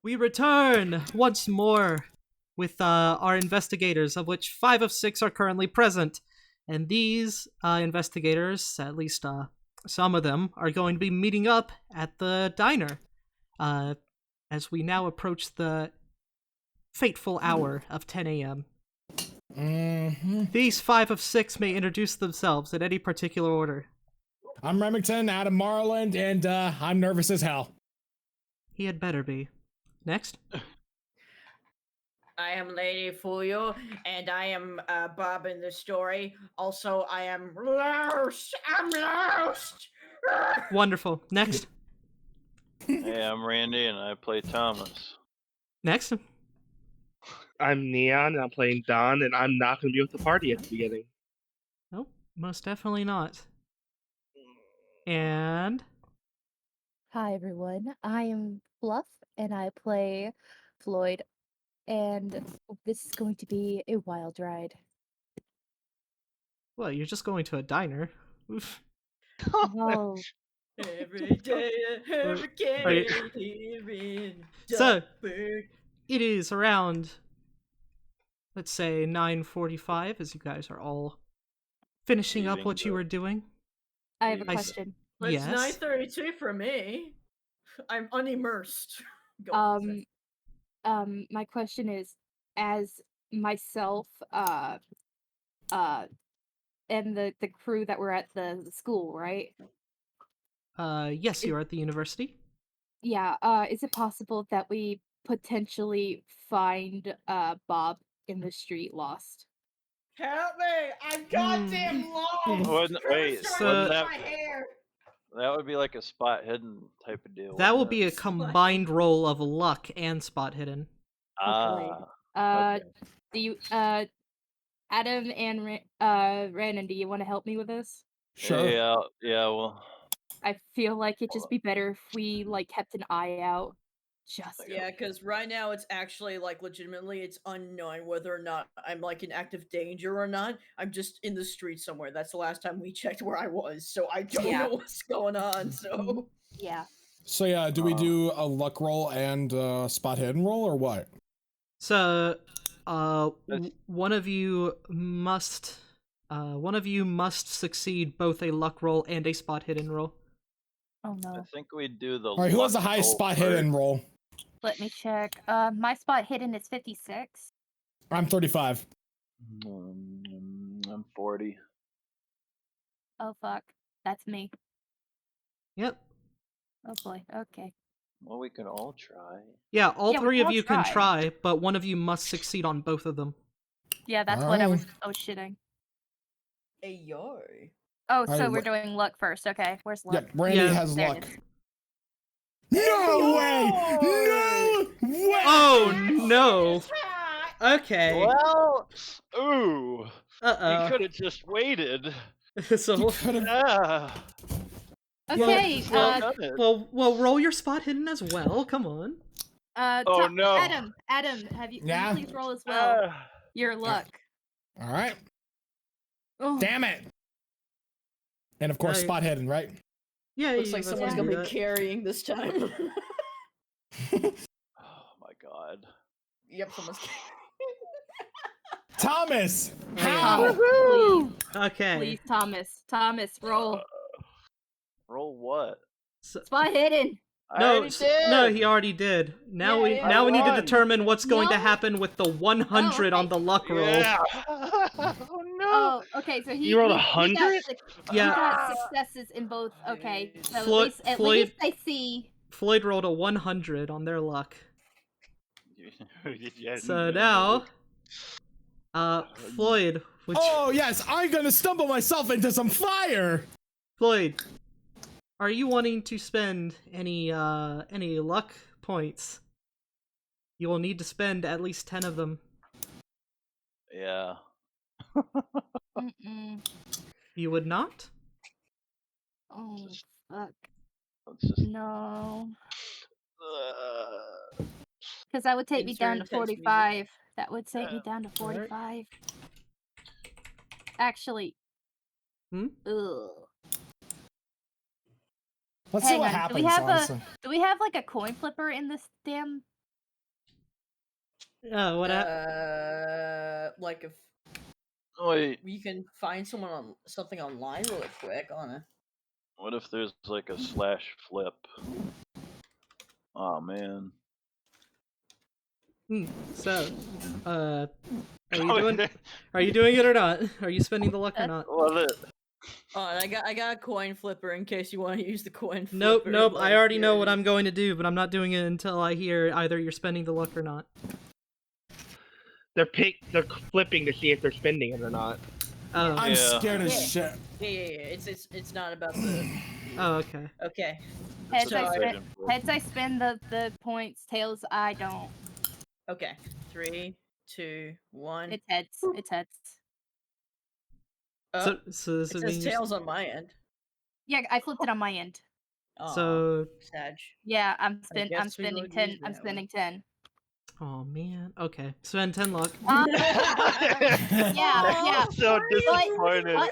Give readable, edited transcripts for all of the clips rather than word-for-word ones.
We return once more with our investigators, of which 5 of 6 are currently present. And these investigators, at least some of them, are going to be meeting up at the diner as we now approach the fateful hour of 10 a.m. These 5 of 6 may introduce themselves in any particular order. I'm Remington out of Morrowland, and I'm nervous as hell. He had better be. Next. I am Lady Fuyu, and I am Bob in the story. Also, I am lost. I'm lost. Wonderful. Next. Hey, I'm Randy, and I play Thomas. Next. I'm Neon, and I'm playing Don, and I'm not going to be with the party at the beginning. Nope, most definitely not. And Hi everyone, I am Fluff and I play Floyd, and this is going to be a wild ride. well, you're just going to a diner. Oof. Oh, Every day a hurricane here in So, Duckburg. it is around, let's say, 9:45 as you guys are all finishing up what you were doing. I have a I s- question. It's Yes. 9:32 for me. I'm unimmersed. Go on, My question is, as myself, and the crew that were at the school, right? Yes, you're at the university. Yeah, is it possible that we potentially find Bob in the street lost? help me! I'm goddamn lost. Wait, So- wouldn't that, my hair. that would be like a spot hidden type of deal. That will wouldn't be a it? combined roll of luck and spot hidden. Ah, okay. Do you, Adam and Randon, do you want to help me with this? Sure. Yeah, well, I feel like it'd just be better if we like kept an eye out. Just Yeah, because right now it's actually like legitimately it's unknown whether or not I'm like in active danger or not. I'm just in the street somewhere. That's the last time we checked where I was, so I don't Yeah. know what's going on. So yeah. So yeah, do we do a luck roll and spot hidden roll, or what? So, That's- one of you must succeed both a luck roll and a spot hidden roll. Oh I no. think we do the. All right, who has the luck highest roll spot first. hidden roll? Let me check. My spot hidden is 56. I'm 35. I'm 40. Oh fuck. That's me. Yep. Oh boy. Okay. Well, we can all try. Yeah, all Yeah, we three can of all you can try. try, but one of you must succeed on both of them. Yeah, that's All what I was right. shitting. hey yo. Oh, All so right, we're doing luck first. Okay. Where's luck? Yep, Randy Yeah. has There it luck. is. No way! No way! Oh no! Okay. Well, ooh, he Uh could have just waited. oh. So, You could have. Ah, Okay. well done it. well, roll your spot hidden as well. Come on. Oh, no. Adam, have you? Yeah? Will you please roll as well. Ah. Your luck. All right. Oh. Damn it! And of course, Right. spot hidden, right? Yeah, Looks you like guys someone's can gonna do be that. carrying this time. Oh my god. Yep, someone's Thomas! Wait, How? Thomas, Okay. please, Thomas. Thomas, roll. Roll what? So, Spot hidden. I no, already did. no, he already did. Now Yeah, now we need to won. determine what's going to No. happen with the 100 on okay. the luck roll. Yeah. Oh no. Oh, okay. So You rolled he got 100? Yeah. He got successes in both. Okay, so Floyd- at Floyd- least I see. Floyd rolled a 100 on their luck. Yeah, So now, Floyd, Oh yes, I'm gonna stumble myself into some fire. Floyd, are you wanting to spend any luck points? You will need to spend at least 10 of them. Yeah. Mm-mm. You would not? Oh fuck. Let's just. No. Because that would take me Insert down to intense music. 45. That would take me down to Alright. 45. Actually. Hmm? Ugh. Let's see Hang what on, happens. do we have honestly. do we have like a coin flipper in this damn Oh, what happened? Like if Wait, we can find someone on something online really quick on a. what if there's like a slash flip? Oh man. So, are you doing it or not? Are you spending the luck or not? Love it. Oh, and I got a coin flipper in case you want to use the coin Nope, flipper. nope. I like, already know here what it I'm going to do, but I'm not doing it until I hear either you're spending the luck or not. They're flipping to see if they're spending it or not. Oh, I'm Yeah. scared as Yeah. shit. Yeah. It's not about the. oh, okay. Okay. Heads, So- I spend the points. Tails, I don't. Okay. 3, 2, 1. It's heads. It's heads. Oh, So this it would says mean you're- tails on my end. Yeah, I flipped it on my end. Aw, So, Sag. Yeah, I'm guess we spending will 10. use I'm that spending 10. oh man. Okay, spend 10 luck. Yeah. So disappointed. But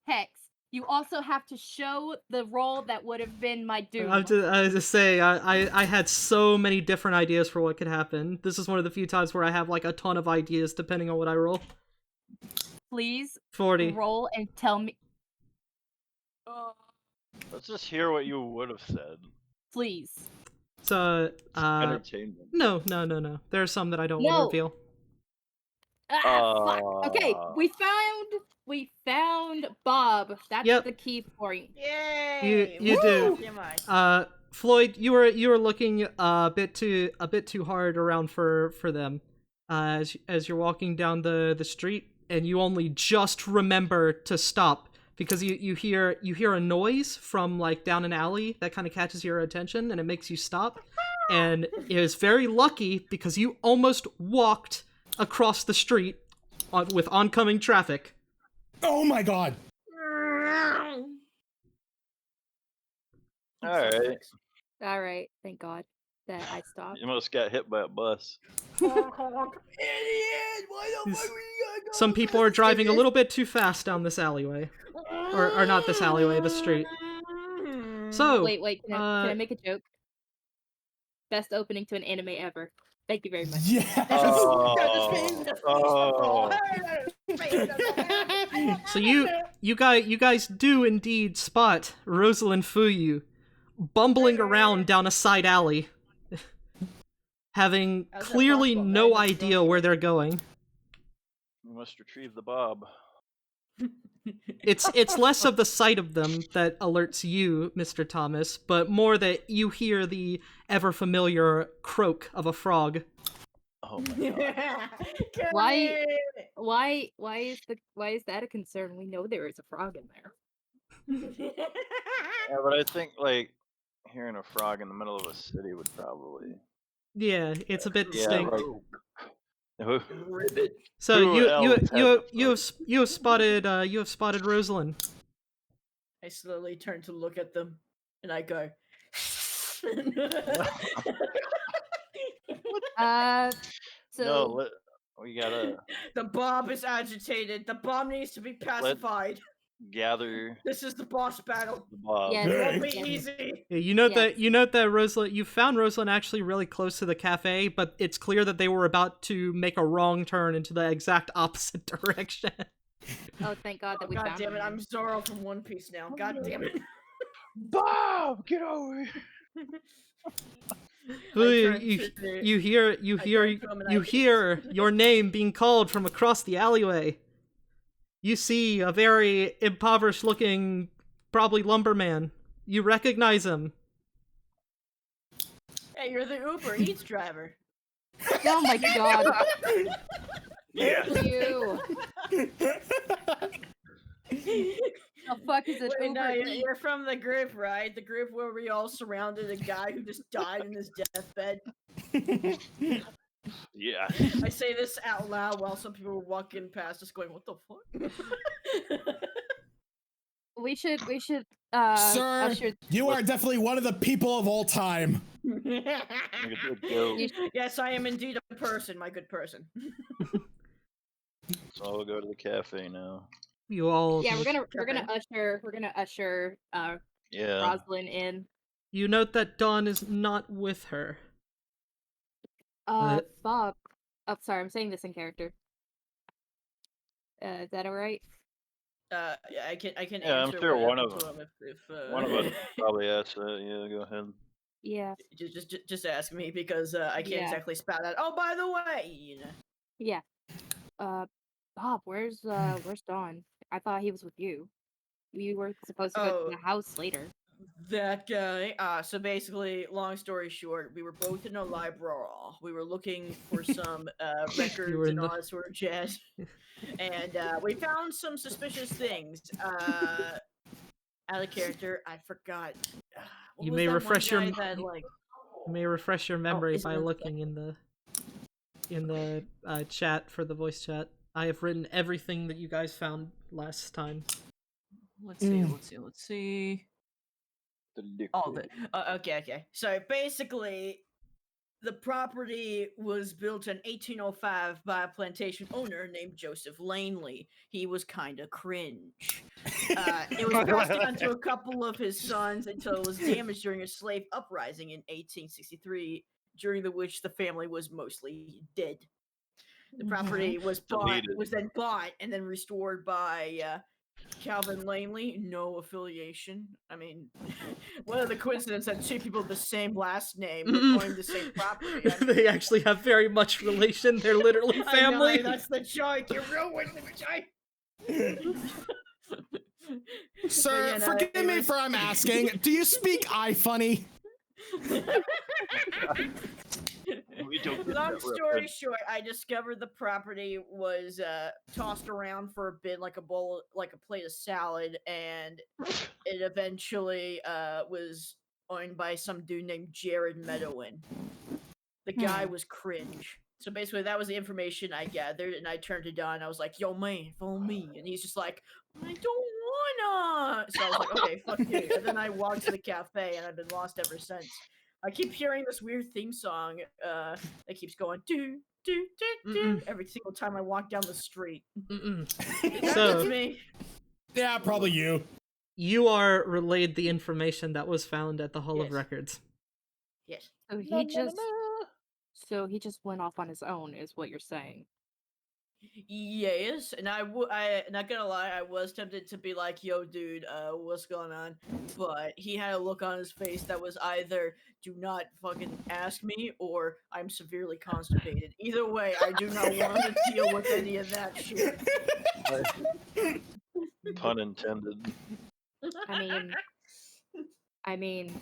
Hex. You also have to show the roll that would have been my doom. I was just saying, I had so many different ideas for what could happen. This is one of the few times where I have like a ton of ideas depending on what I roll. Please 40. roll and tell me. Let's just hear what you would have said. Please. So, Entertainment. no. There are some that I don't want to No. reveal. Fuck. Okay, we found Bob. That's Yep. the key point. Yay! You do. Am I? Floyd, you were looking a bit too hard around for them, as you're walking down the street, and you only just remember to stop because you hear a noise from like down an alley that kind of catches your attention, and it makes you stop. And it is very lucky because you almost walked across the street with oncoming traffic. Oh my god. Alright. All right, thank God that I stopped. You almost got hit by a bus. Idiot! Why the fuck were you gonna go Some so people are fast, driving a idiot? little bit too fast down this alleyway. Or not this alleyway, the street. So, Wait, can I make a joke? Best opening to an anime ever. Thank you very much. Yes. so you guys do indeed spot Rosalyn Fuyu bumbling around down a side alley, having How's that clearly possible? no I just idea don't- where they're going. We must retrieve the Bob. It's less of the sight of them that alerts you, Mr. Thomas, but more that you hear the ever familiar croak of a frog. Oh my god. Why is that a concern? We know there is a frog in there. Yeah, but I think like hearing a frog in the middle of a city would probably. Yeah, it's a bit Yeah, distinct. like. Ribbit. So Who else you have spotted Rosalyn. I slowly turn to look at them, and I go. So No, we gotta The Bob is agitated. The Bob needs to be pacified. gather This is the boss battle. the Bob. Yes. It won't be Yes. easy. Yeah, you note Yes. that Rosalyn, you found Rosalyn actually really close to the cafe, but it's clear that they were about to make a wrong turn into the exact opposite direction. oh, thank God that we God found damn it! him. I'm Zoro from One Piece now. God damn it! Bob, get over here. You hear your name being called from across the alleyway. You see a very impoverished looking, probably lumberman. You recognize him. Hey, you're the Uber Eats driver. Oh my God! Yeah. You. The fuck is it? Wait, no, Uber Eats? you're from the group, right? The group where we all surrounded a guy who just died in his deathbed. Yeah. I say this out loud while some people were walking past, just going, "What the fuck?" We should Sir, usher. you are definitely one of the people of all time. Make a good joke. Yes, I am indeed a person, my good person. So we'll go to the cafe now. You all. Yeah, we're gonna usher Yeah. Rosalyn in. You note that Dawn is not with her. Bob. Oh, sorry, I'm saying this in character. Is that alright? Yeah, I can Yeah, I'm answer sure what one happened of to him if one of us probably asked that. Yeah, go ahead. Yeah. just ask me because I can't Yeah. exactly spout out. Oh, by the way, Yeah. Bob, where's Dawn? I thought he was with you. We were supposed to go to the house later. That guy. So basically, long story short, we were both in a library. We were looking for some records and all that sort of jazz, and we found some suspicious things. Out of character, I forgot. You may refresh your memory is it by on the looking in the chat for the voice chat. I have written everything that you guys found last time. Let's see. Okay. So basically, the property was built in 1805 by a plantation owner named Joseph Langley. He was kind of cringe. It was passed down to a couple of his sons until it was damaged during a slave uprising in 1863, during which the family was mostly dead. The property was then bought and then restored by Calvin Langley. No affiliation. I mean, what are the coincidence that two people with the same last name would own the same property? I mean, They actually have very much relation. They're literally family. I know, that's the joke. You ruined the joke. Sir, forgive me for I'm asking. Do you speak iFunny? Long story short, I discovered the property was tossed around for a bit like a plate of salad, and it eventually was owned by some dude named Jared Meadowin. The guy was cringe. So basically, that was the information I gathered, and I turned to Don. I was like, "Yo, man, follow me," and he's just like, "I don't wanna." So I was like, "Okay, fuck you." And then I walked to the cafe, and I've been lost ever since. I keep hearing this weird theme song that keeps going do do do do every single time I walk down the street. So me. Yeah, probably you. You are relayed the information that was found at the Hall of Records. Yes. So he just went off on his own, is what you're saying. Yes, and I not gonna lie, I was tempted to be like, "Yo, dude, what's going on?" But he had a look on his face that was either "Do not fucking ask me" or "I'm severely constipated." Either way, I do not want to deal with any of that shit. Pun intended. I mean,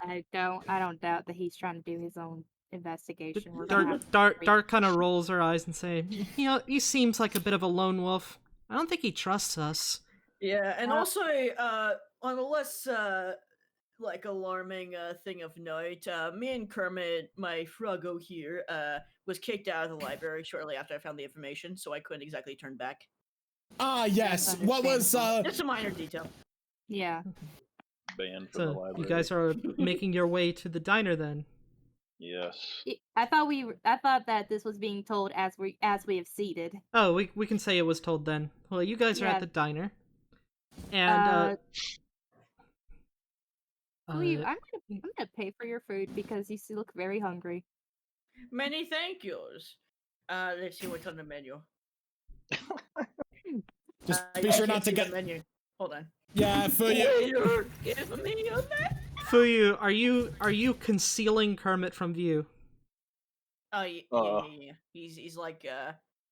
I don't doubt that he's trying to do his own investigation. Dark kind of rolls her eyes and say, "You know, he seems like a bit of a lone wolf. I don't think he trusts us." Yeah, and also on a less alarming thing of note, me and Kermit, my froggo here, was kicked out of the library shortly after I found the information, so I couldn't exactly turn back. Ah, yes. What was just a minor detail. Yeah. Banned from the library. You guys are making your way to the diner then. Yes. I thought that this was being told as we have seated. Oh, we can say it was told then. Well, you guys are at the diner, and I'm gonna pay for your food because you look very hungry. Many thank yous. Let's see what's on the menu. Just be sure not to get the menu. Hold on. Yeah, Fuyu. Give me a minute. Fuyu, are you concealing Kermit from view? Oh yeah. He's like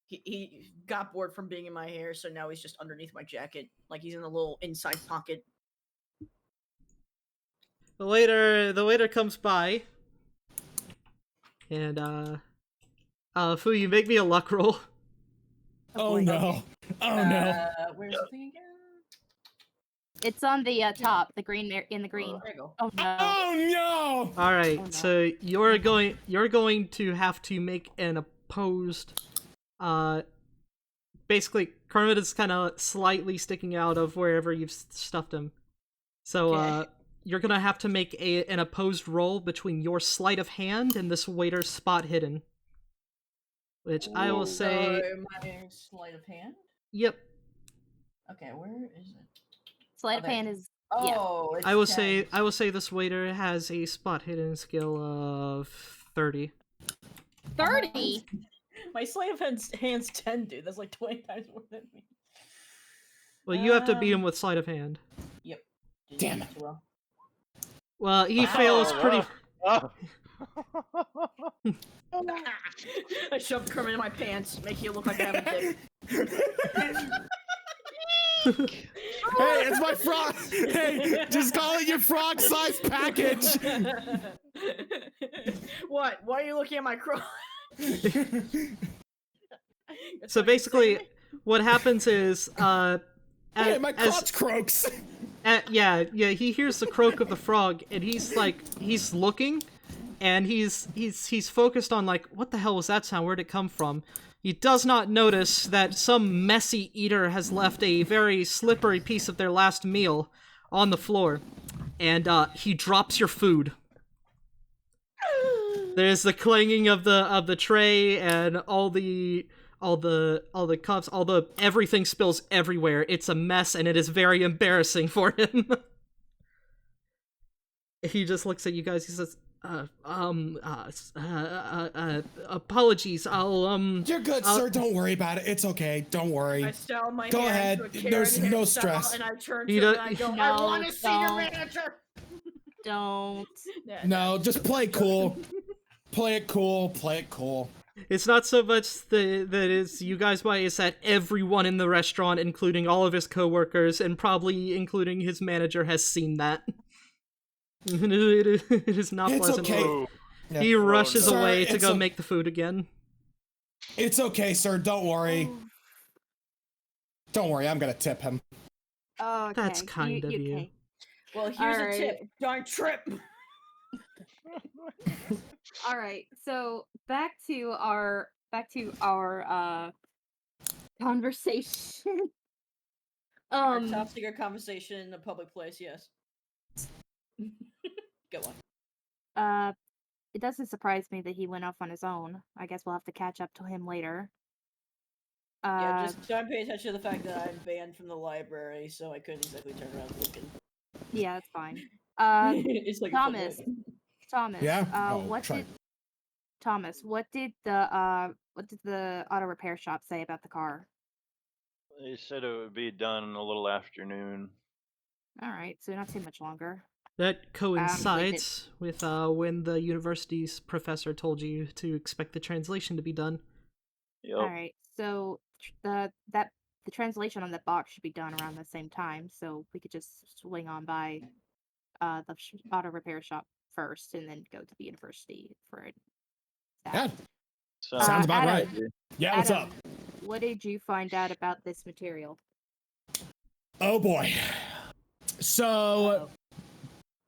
he got bored from being in my hair, so now he's just underneath my jacket, like he's in a little inside pocket. The waiter comes by, and Fuyu, make me a luck roll. Oh no! Oh no! Where's the thing again? It's on the top, the green in the green. There you go. Oh no! Oh no! All right, so you're going to have to make an opposed. Basically, Kermit is kind of slightly sticking out of wherever you've stuffed him. So you're gonna have to make an opposed roll between your sleight of hand and this waiter's spot hidden. Which I will say. My sleight of hand. Yep. Okay, where is it? Sleight of hand is. Oh, it's I will 10. say this waiter has a spot hidden skill of 30. 30. My sleight of hand's 10, dude. That's like 20 times more than me. Well, you have to beat him with sleight of hand. Yep. Didn't Damn do it. too well. Well, he fails pretty. Oh. I shoved Kermit in my pants, making it look like I have a dick. Hey, it's my frog. Hey, just call it your frog-sized package. What? Why are you looking at my crotch? So basically, what happens is, Hey, my as- crotch croaks. yeah, he hears the croak of the frog, and he's looking, and he's focused on like, what the hell was that sound? Where'd it come from? He does not notice that some messy eater has left a very slippery piece of their last meal on the floor, and he drops your food. There's the clanging of the tray and all the cups, everything spills everywhere. It's a mess, and it is very embarrassing for him. He just looks at you guys. He says, apologies. You're good, sir. Don't worry about it. It's okay. Don't worry. I style my Go hair ahead. into a Karen There's no hairstyle, stress. And I turn You to him don't- and I go, I No, want to see your don't. manager. Don't. No, just play it cool. Play it cool. Play it cool. It's not so much that it's you guys might, it's that everyone in the restaurant, including all of his coworkers, and probably including his manager, has seen that. It is not It's pleasant. okay. Oh. He rushes Sir, away to it's go o- make the food again. It's okay, sir. Don't worry. Don't worry. I'm gonna tip him. Oh, okay. That's kind of you. Okay. Well, here's a Alright. tip. Don't trip. All right. So back to our conversation. Our top secret conversation in a public place, yes. Go on. It doesn't surprise me that he went off on his own. I guess we'll have to catch up to him later. Yeah, just don't pay attention to the fact that I'm banned from the library, so I couldn't exactly turn around looking. Yeah, that's fine. It's like a Thomas. football. Thomas. Yeah? Oh, What try. did what did the auto repair shop say about the car? They said it would be done in a little afternoon. All right, so not too much longer. That coincides with when the university's professor told you to expect the translation to be done. Yep. All right, so the translation on that box should be done around the same time, so we could just swing on by the auto repair shop first, and then go to the university for it. Yeah. Sounds Sounds about Adam, right. Yeah, what's Adam, up? What did you find out about this material? Oh boy. So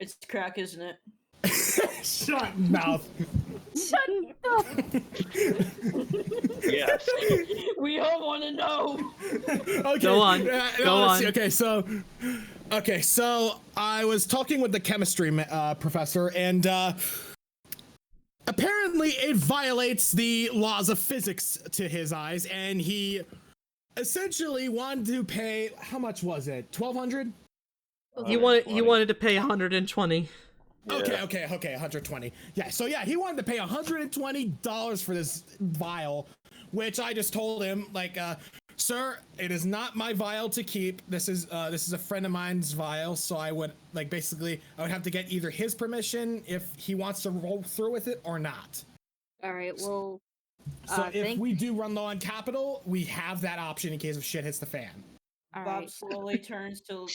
It's crack, isn't it? shut mouth. Shut up! Yes. We all want to know. Okay. Go on. Go let's see. on. Okay, so I was talking with the chemistry professor, and apparently it violates the laws of physics to his eyes, and he essentially wanted to pay. How much was it? 1,200? He wanted to pay 120. Okay, 120. Yeah, so yeah, he wanted to pay $120 for this vial, which I just told him, like, sir, it is not my vial to keep. This is a friend of mine's vial, so I would, like, basically, I would have to get either his permission if he wants to roll through with it or not. All right, well, So if we do run low on capital, we have that option in case of shit hits the fan. all Bob right. slowly turns to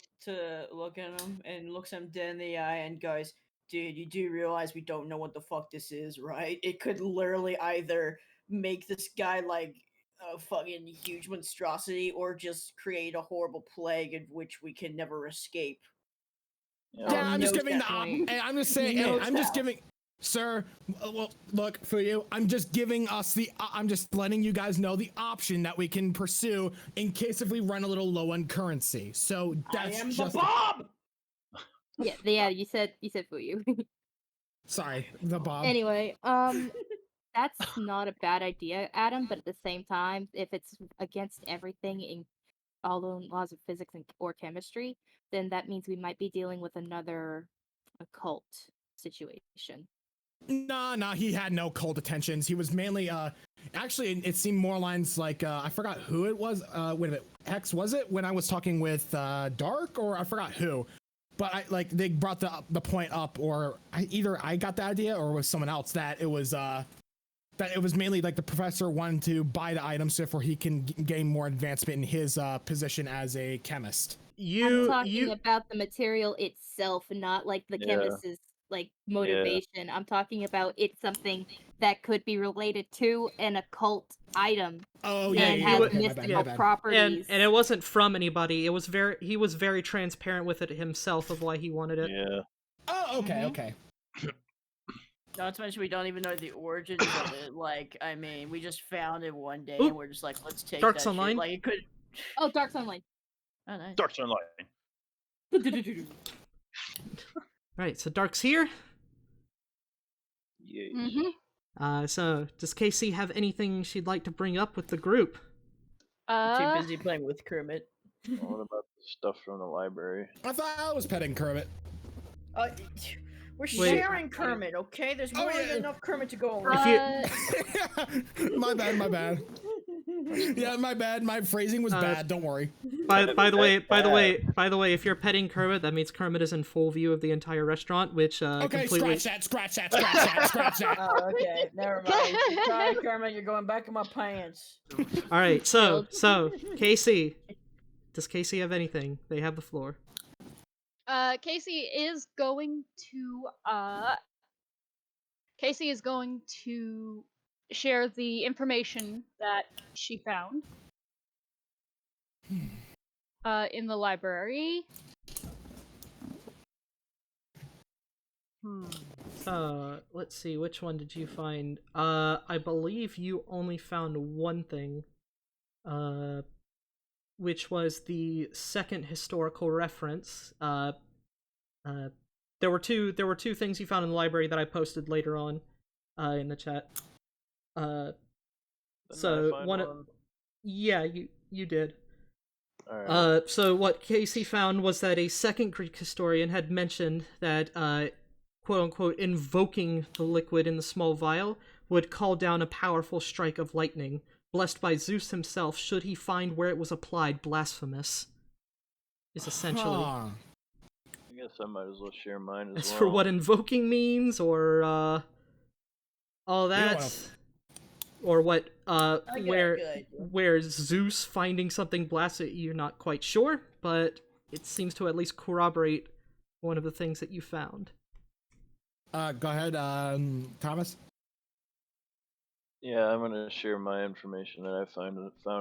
look at him and looks him dead in the eye and goes, "Dude, you do realize we don't know what the fuck this is, right? It could literally either make this guy like a fucking huge monstrosity or just create a horrible plague in which we can never escape." Yeah, I'm just knows giving that the. point. I'm just saying. He Hey, knows I'm just that. giving. Sir, well, look, Fuyu, I'm just giving us the. I'm just letting you guys know the option that we can pursue in case if we run a little low on currency. So that's I am just. the Bob. Yeah, you said Fuyu. Sorry, the Bob. Anyway, that's not a bad idea, Adam, but at the same time, if it's against everything in all the laws of physics or chemistry, then that means we might be dealing with another occult situation. Nah, he had no cold attentions. He was mainly, actually, it seemed more lines like, I forgot who it was. Wait a minute, Hex, was it when I was talking with Dark, or I forgot who? But they brought the point up, or either I got the idea or it was someone else that it was mainly like the professor wanted to buy the items so therefore he can gain more advancement in his position as a chemist. I'm talking about the material itself, not like the chemist's like motivation. I'm talking about it's something that could be related to an occult item. Oh and yeah, has okay, mystical my bad. properties. And it wasn't from anybody. He was very transparent with it himself of why he wanted it. Yeah. Oh, okay, okay. Not to mention we don't even know the origins of it. Like, I mean, we just found it one day Ooh. and we're just like, let's take Dark's that Online? shit. Like, it could. Oh, Dark's Online. Oh, nice. Dark's Online. Right, so Dark's here. Yes. So does Casey have anything she'd like to bring up with the group? Too busy playing with Kermit. What about the stuff from the library? I thought I was petting Kermit. We're sharing Kermit, okay? There's more than enough Kermit to go around. My bad. Yeah, my bad. My phrasing was bad. Don't worry. By the way, if you're petting Kermit, that means Kermit is in full view of the entire restaurant, which okay, completely... scratch that. Oh, okay, never mind. Sorry, Kermit, you're going back in my pants. All right, so Casey, does Casey have anything? They have the floor. Casey is going to share the information that she found in the library. Let's see, which one did you find? I believe you only found one thing, which was the second historical reference. There were two things you found in the library that I posted later on in the chat. So one. Yeah, you did. All right. So what Casey found was that a second Greek historian had mentioned that quote unquote invoking the liquid in the small vial would call down a powerful strike of lightning, blessed by Zeus himself should he find where it was applied blasphemous. Is essentially. I guess I might as well share mine as As well. for what invoking means, or all that, or what where Zeus finding something blasted, you're not quite sure, but it seems to at least corroborate one of the things that you found. Go ahead, Thomas. Yeah, I'm gonna share my information that I found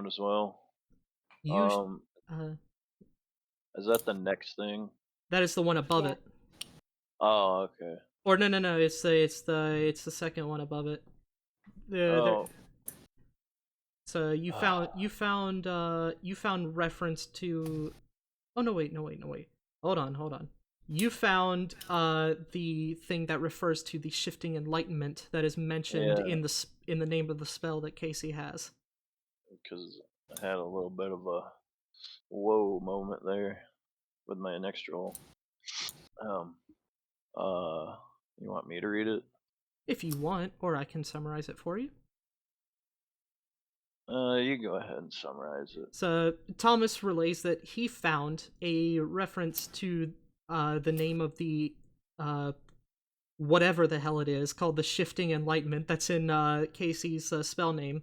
as well. Is that the next thing? That is the one above it. Oh, okay. Or no, it's the second one above it. So you found reference to. Oh no wait. Hold on. You found the thing that refers to the shifting enlightenment that is mentioned in the name of the spell that Casey has. Because I had a little bit of a whoa moment there with my next roll. You want me to read it? If you want, or I can summarize it for you. You go ahead and summarize it. So Thomas relays that he found a reference to the name of the whatever the hell it is called the Shifting Enlightenment that's in Casey's spell name.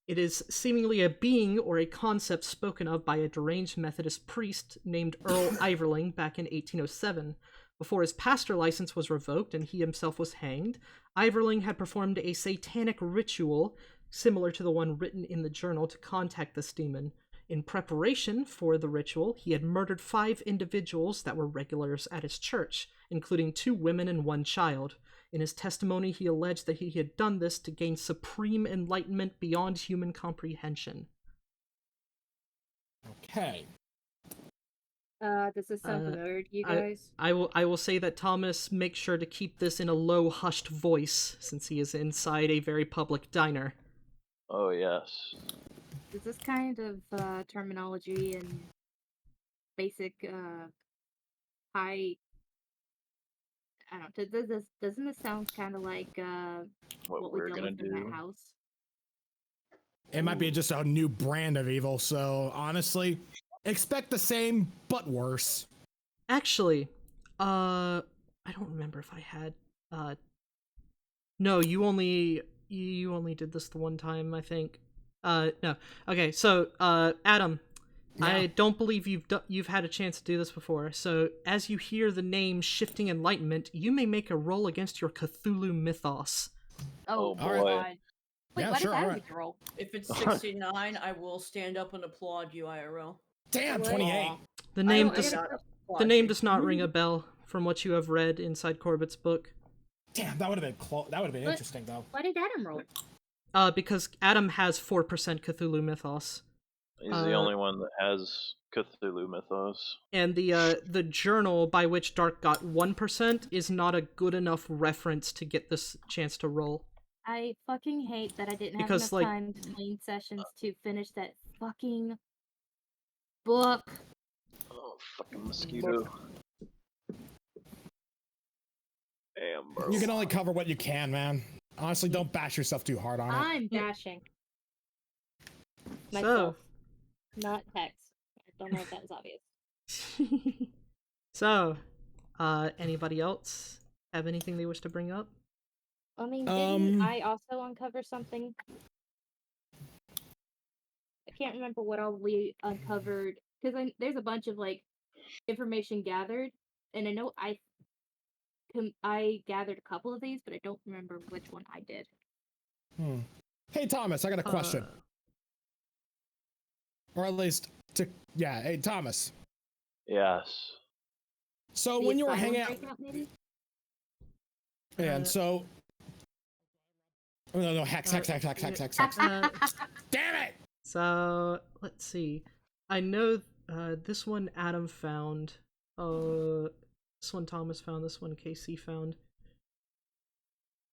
It is seemingly a being or a concept spoken of by a deranged Methodist priest named Earl Iverling back in 1807. Before his pastor license was revoked and he himself was hanged, Iverling had performed a satanic ritual similar to the one written in the journal to contact this demon. In preparation for the ritual, he had murdered 5 individuals that were regulars at his church, including 2 women and 1 child. In his testimony, he alleged that he had done this to gain supreme enlightenment beyond human comprehension. Okay. Does this sound familiar to you guys? I will say that Thomas makes sure to keep this in a low, hushed voice, since he is inside a very public diner. Oh, yes. Is this kind of terminology and basic high I don't know. Doesn't this sound kind of like What we we're dealt gonna with in that do. house? It might be just a new brand of evil, so honestly, expect the same, but worse. Actually, I don't remember if I had. No, you only did this the one time, I think. No. Okay, so Adam, Yeah. I don't believe you've had a chance to do this before. So as you hear the name Shifting Enlightenment, you may make a roll against your Cthulhu mythos. Oh, Oh, boy. God. Wait, Yeah, why sure, does Adam alright. get to roll? If it's 69, I will stand up and applaud you, IRL. Damn, What? 28. The I name will does not the applaud name you. does not ring a bell from what you have read inside Corbett's book. Damn, that would have been that would have been What? interesting though. Why did Adam roll? Because Adam has 4% Cthulhu mythos. He's the only one that has Cthulhu mythos. And the journal by which Dark got 1% is not a good enough reference to get this chance to roll. I fucking hate that I didn't have Because, enough like- time between sessions to finish that fucking book. Oh, fucking mosquito. Damn, bro. You can only cover what you can, man. Honestly, don't bash yourself too hard on it. I'm bashing So, myself, not Hex. I don't know if that was obvious. so, anybody else have anything they wish to bring up? I mean, didn't I also uncover something? I can't remember what all we uncovered because there's a bunch of like information gathered, and I know I gathered a couple of these, but I don't remember which one I did. Hey Thomas, I got a question. Or at least hey Thomas. Yes. So The when you were asylum hanging out, breakout, maybe? and so no, Hex. Uh, Damn it! So, let's see. I know this one Adam found. This one Thomas found. This one KC found.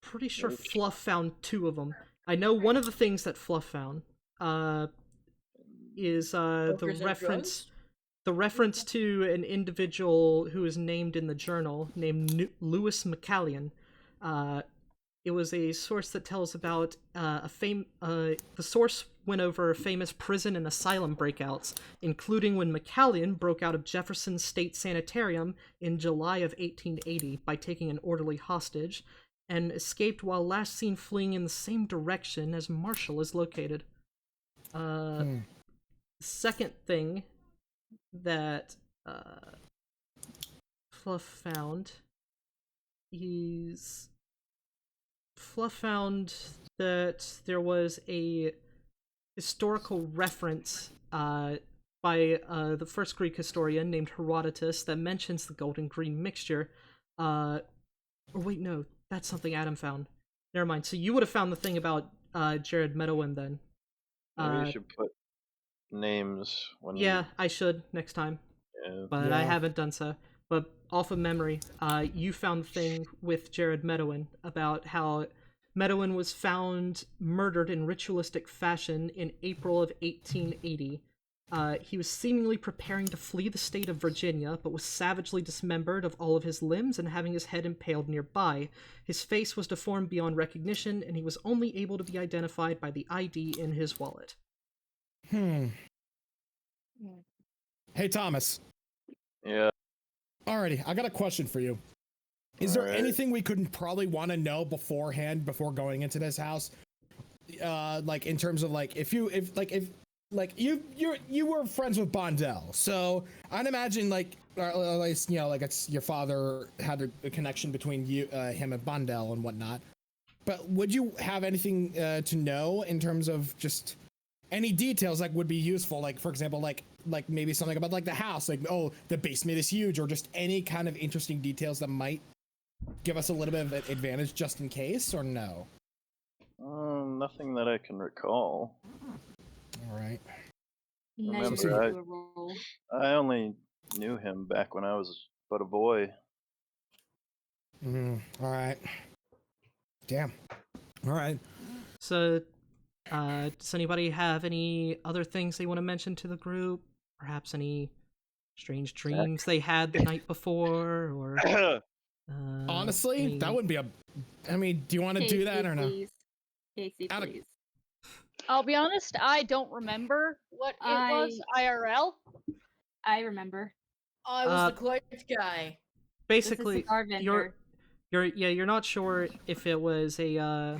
Pretty sure Fluff found 2 of them. I know one of the things that Fluff found is the Hookers and reference. drugs? The reference to an individual who is named in the journal, named Lewis McCallion. It was a source that tells about the source went over famous prison and asylum breakouts, including when McCallion broke out of Jefferson State Sanitarium in July of 1880 by taking an orderly hostage, and escaped while last seen fleeing in the same direction as Marshall is located. The second thing that Fluff found is Fluff found that there was a historical reference by the first Greek historian named Herodotus that mentions the golden green mixture. Or wait, no, that's something Adam found. Never mind. So you would have found the thing about Jared Medowin then. Maybe you should put names when Yeah, I should next time. But I haven't done so. But off of memory, you found the thing with Jared Medowin about how Medowin was found murdered in ritualistic fashion in April of 1880. He was seemingly preparing to flee the state of Virginia, but was savagely dismembered of all of his limbs and having his head impaled nearby. His face was deformed beyond recognition, and he was only able to be identified by the ID in his wallet. Hey Thomas. Yeah. Alrighty, I got a question for you. Is there anything we could probably want to know beforehand before going into this house? Like in terms of like if you were friends with Bondell, so I'd imagine like at least like it's your father had a connection between him and Bondell and whatnot. But would you have anything to know in terms of just any details like would be useful? Like for example, like maybe something about like the house, like the basement is huge, or just any kind of interesting details that might give us a little bit of an advantage just in case, or no? Nothing that I can recall. All right. Remember, I only knew him back when I was but a boy. All right. Damn. All right. So, does anybody have any other things they want to mention to the group? Perhaps any strange dreams they had the night before, or Honestly, that wouldn't be a. I mean, do you want to do that or no? Please. Casey, Out of- please. I'll be honest, I don't remember what it was IRL. I remember. I was the quiet guy. Basically, this is our vendor. you're not sure if it was a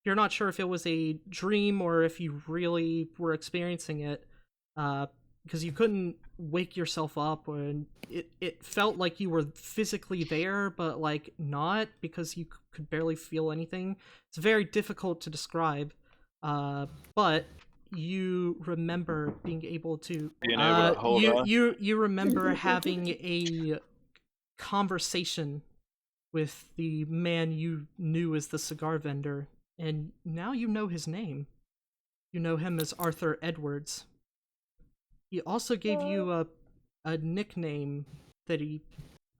you're not sure if it was a dream or if you really were experiencing it, because you couldn't wake yourself up, and it felt like you were physically there, but like not, because you could barely feel anything. It's very difficult to describe, but you remember being able to. Being able to hold on. You remember having a conversation with the man you knew as the cigar vendor, and now you know his name. You know him as Arthur Edwards. He also gave you a nickname that he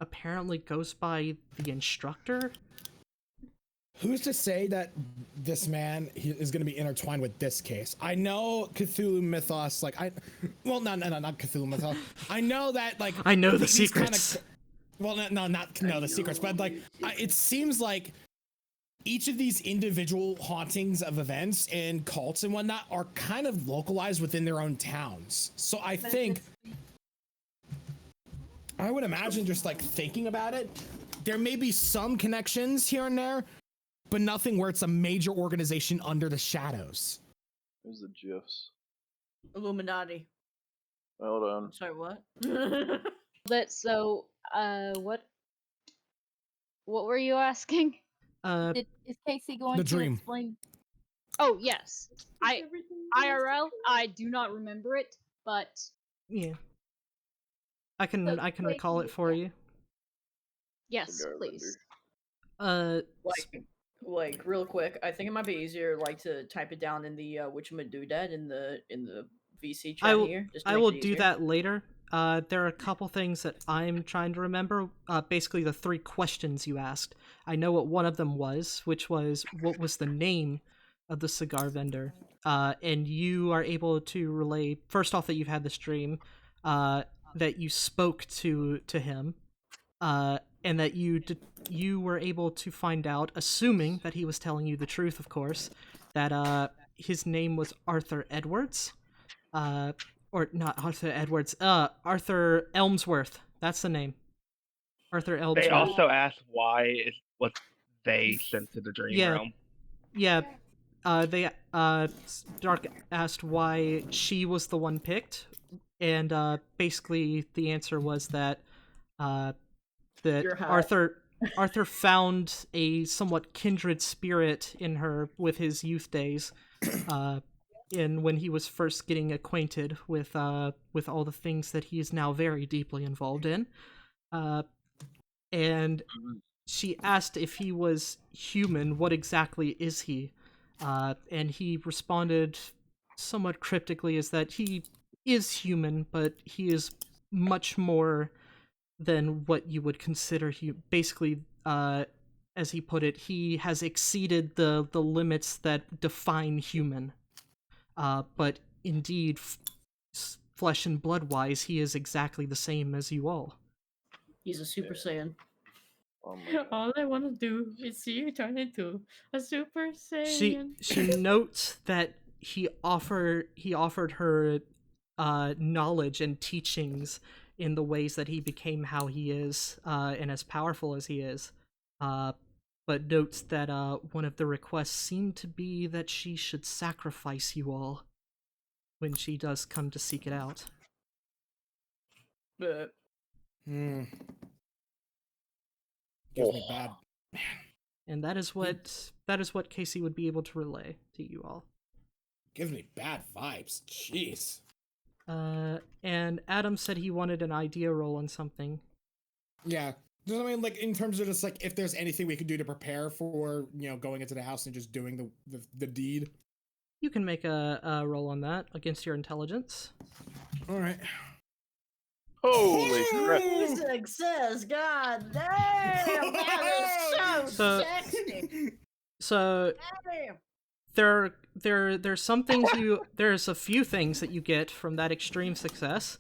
apparently goes by the Instructor. Who's to say that this man is going to be intertwined with this case? I know Cthulhu mythos, like not Cthulhu mythos. I know that, like, I know the these secrets. Not the secrets, but like it seems like each of these individual hauntings of events and cults and whatnot are kind of localized within their own towns. So I think, I would imagine, just like thinking about it, there may be some connections here and there, but nothing where it's a major organization under the shadows. There's the GIFs. Illuminati. Hold on. Sorry, what? What were you asking? Is Casey going The to dream. explain? Oh yes, IRL. I do not remember it, but Yeah. I can recall it for you. yes, Cigar please. vendor. Like real quick, I think it might be easier like to type it down in the whatchamadoodad in the VC chat here. Just to I make will it do easier. that later. There are a couple things that I'm trying to remember. Basically, the 3 questions you asked. I know what one of them was, which was, what was the name of the cigar vendor? And you are able to relay, first off, that you've had this dream, that you spoke to him, and that you were able to find out, assuming that he was telling you the truth, of course, that his name was Arthur Edwards. Or not Arthur Edwards, Arthur Elmsworth. That's the name. Arthur Elmsworth. They also asked why it was they sent to the dream realm. Yeah. Stark asked why she was the one picked, and basically the answer was that You're hot. Arthur found a somewhat kindred spirit in her with his youth days. In when he was first getting acquainted with all the things that he is now very deeply involved in, and she asked if he was human. What exactly is he? And he responded somewhat cryptically, is that he is human, but he is much more than what you would consider basically, as he put it, he has exceeded the limits that define human. But indeed, flesh and blood-wise, he is exactly the same as you all. He's a Super Saiyan. Oh my God. All I want to do is see you turn into a Super Saiyan. She notes that he offered her knowledge and teachings in the ways that he became how he is, and as powerful as he is. But notes that one of the requests seemed to be that she should sacrifice you all when she does come to seek it out. But Gives me bad. And that is what Casey would be able to relay to you all. Gives me bad vibes. Jeez. And Adam said he wanted an idea roll on something. Yeah. You know what I mean? Like, in terms of just like if there's anything we could do to prepare for, going into the house and just doing the deed. You can make a roll on that against your intelligence. All right. Holy crap. success, god damn, that is so sexy. So Damn. there's some things there's a few things that you get from that extreme success.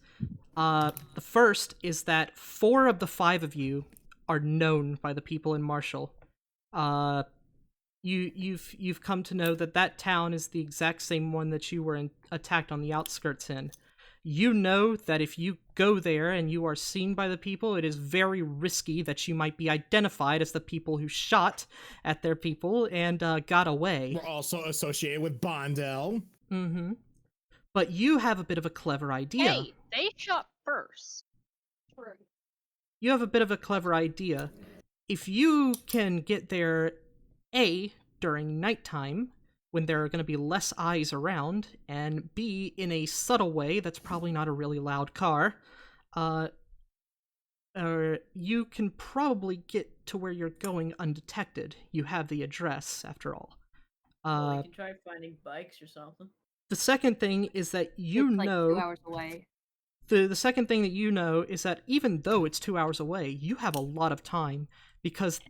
The first is that 4 of the 5 of you are known by the people in Marshall. You've come to know that town is the exact same one that you were attacked on the outskirts in. You know that if you go there and you are seen by the people, it is very risky that you might be identified as the people who shot at their people and got away. We're also associated with Bondell. Mm-hmm. But you have a bit of a clever idea. Hey, they shot first. You have a bit of a clever idea. If you can get there, A, during nighttime, when there are going to be less eyes around, and B, in a subtle way that's probably not a really loud car, you can probably get to where you're going undetected. You have the address, after all. Or we can try finding bikes or something. The second thing is that you it's like know... 2 hours away. The second thing that you know is that even though it's 2 hours away, you have a lot of time, because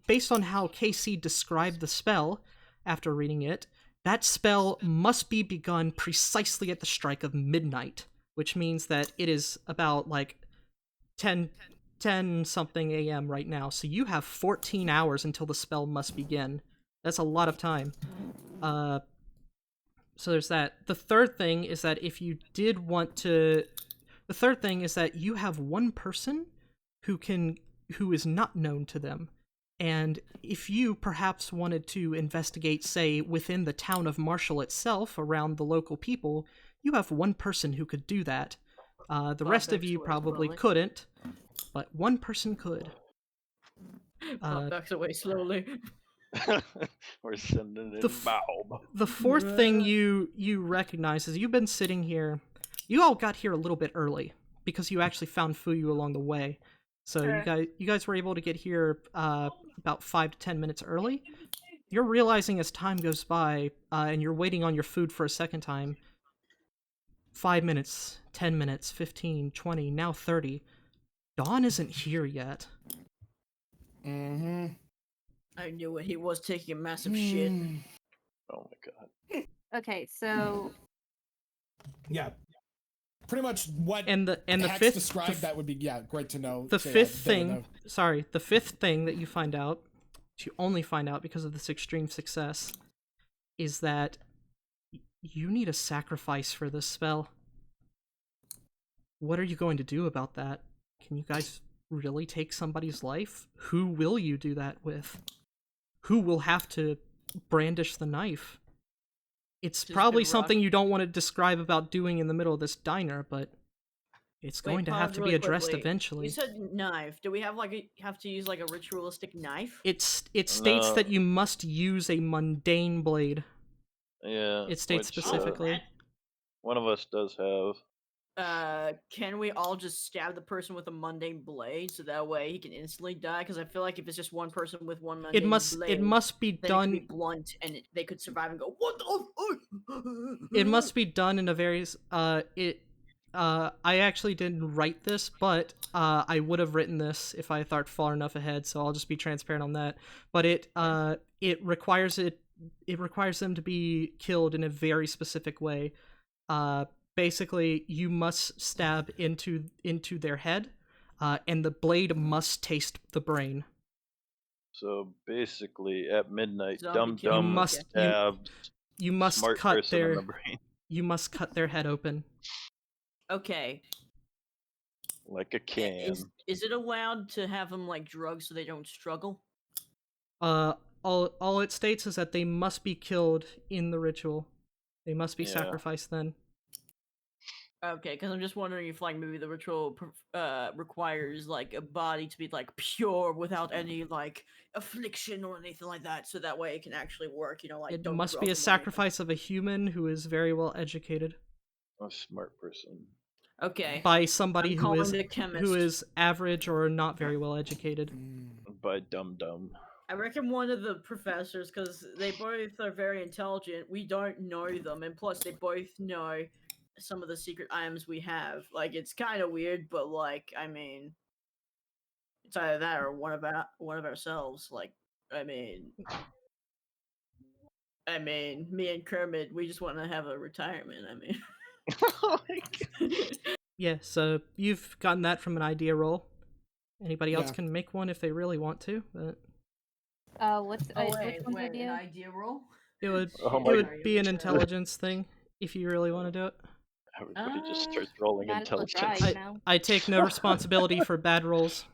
based on how KC described the spell after reading it, that spell must be begun precisely at the strike of midnight, which means that it is about like 10 something a.m. right now, so you have 14 hours until the spell must begin. That's a lot of time. So there's that. The third thing is that if you did want to... The third thing is that you have one person who is not known to them. And if you perhaps wanted to investigate, say, within the town of Marshall itself, around the local people, you have one person who could do that. The rest of you probably couldn't, but one person could. Pop backs away slowly. We're sending in Bob. The fourth thing you recognize is you've been sitting here. You all got here a little bit early because you actually found Fuyu along the way. So you guys were able to get here about 5 to 10 minutes early. You're realizing as time goes by, and you're waiting on your food for a second time, 5 minutes, 10 minutes, 15, 20, now 30. Dawn isn't here yet. Mm-hmm. I knew it. He was taking a massive shit. Oh my god. Okay, so Yeah. Pretty much what and the Hex fifth described, that would be great to know. The fifth thing that you find out, that you only find out because of this extreme success, is that you need a sacrifice for this spell. What are you going to do about that? Can you guys really take somebody's life? Who will you do that with? Who will have to brandish the knife? It's probably something you don't want to describe about doing in the middle of this diner, but it's going to have to be addressed eventually. You said knife. Do we have have to use like a ritualistic knife? It states that you must use a mundane blade. Yeah. It states specifically. One of us does have. Can we all just stab the person with a mundane blade so that way he can instantly die? Because I feel like if it's just one person with one mundane blade, it must be done. It could be blunt, and they could survive and go, "What the?" It must be done in a very I actually didn't write this, but I would have written this if I thought far enough ahead. So I'll just be transparent on that. But it requires them to be killed in a very specific way. Basically, you must stab into their head, and the blade must taste the brain. So basically, at midnight, Zombie Dum must stabs you must smart cut person in their the brain. You must cut their head open. Okay. Like a can. Is it allowed to have them like drugs so they don't struggle? All it states is that they must be killed in the ritual. They must be sacrificed then. Okay, because I'm just wondering if like maybe the ritual requires like a body to be like pure without any like affliction or anything like that, so that way it can actually work. You know, like it must be a sacrifice of a human who is very well educated. A smart person. Okay. By somebody who who is average or not very well educated. By Dum. I reckon one of the professors, because they both are very intelligent. We don't know them, and plus they both know some of the secret items we have. Like, it's kind of weird, but like, I mean, it's either that or one of ourselves. Like, I mean, me and Kermit, we just want to have a retirement. I mean, yeah. So you've gotten that from an idea roll, Anybody else Yeah. can make one if they really want to, but What's Oh which wait, one's an idea? idea roll? it would Oh it my would be an God. intelligence thing if you really want to do it. Everybody just starts rolling Might as well intelligence. try, you know? I take no responsibility for bad rolls.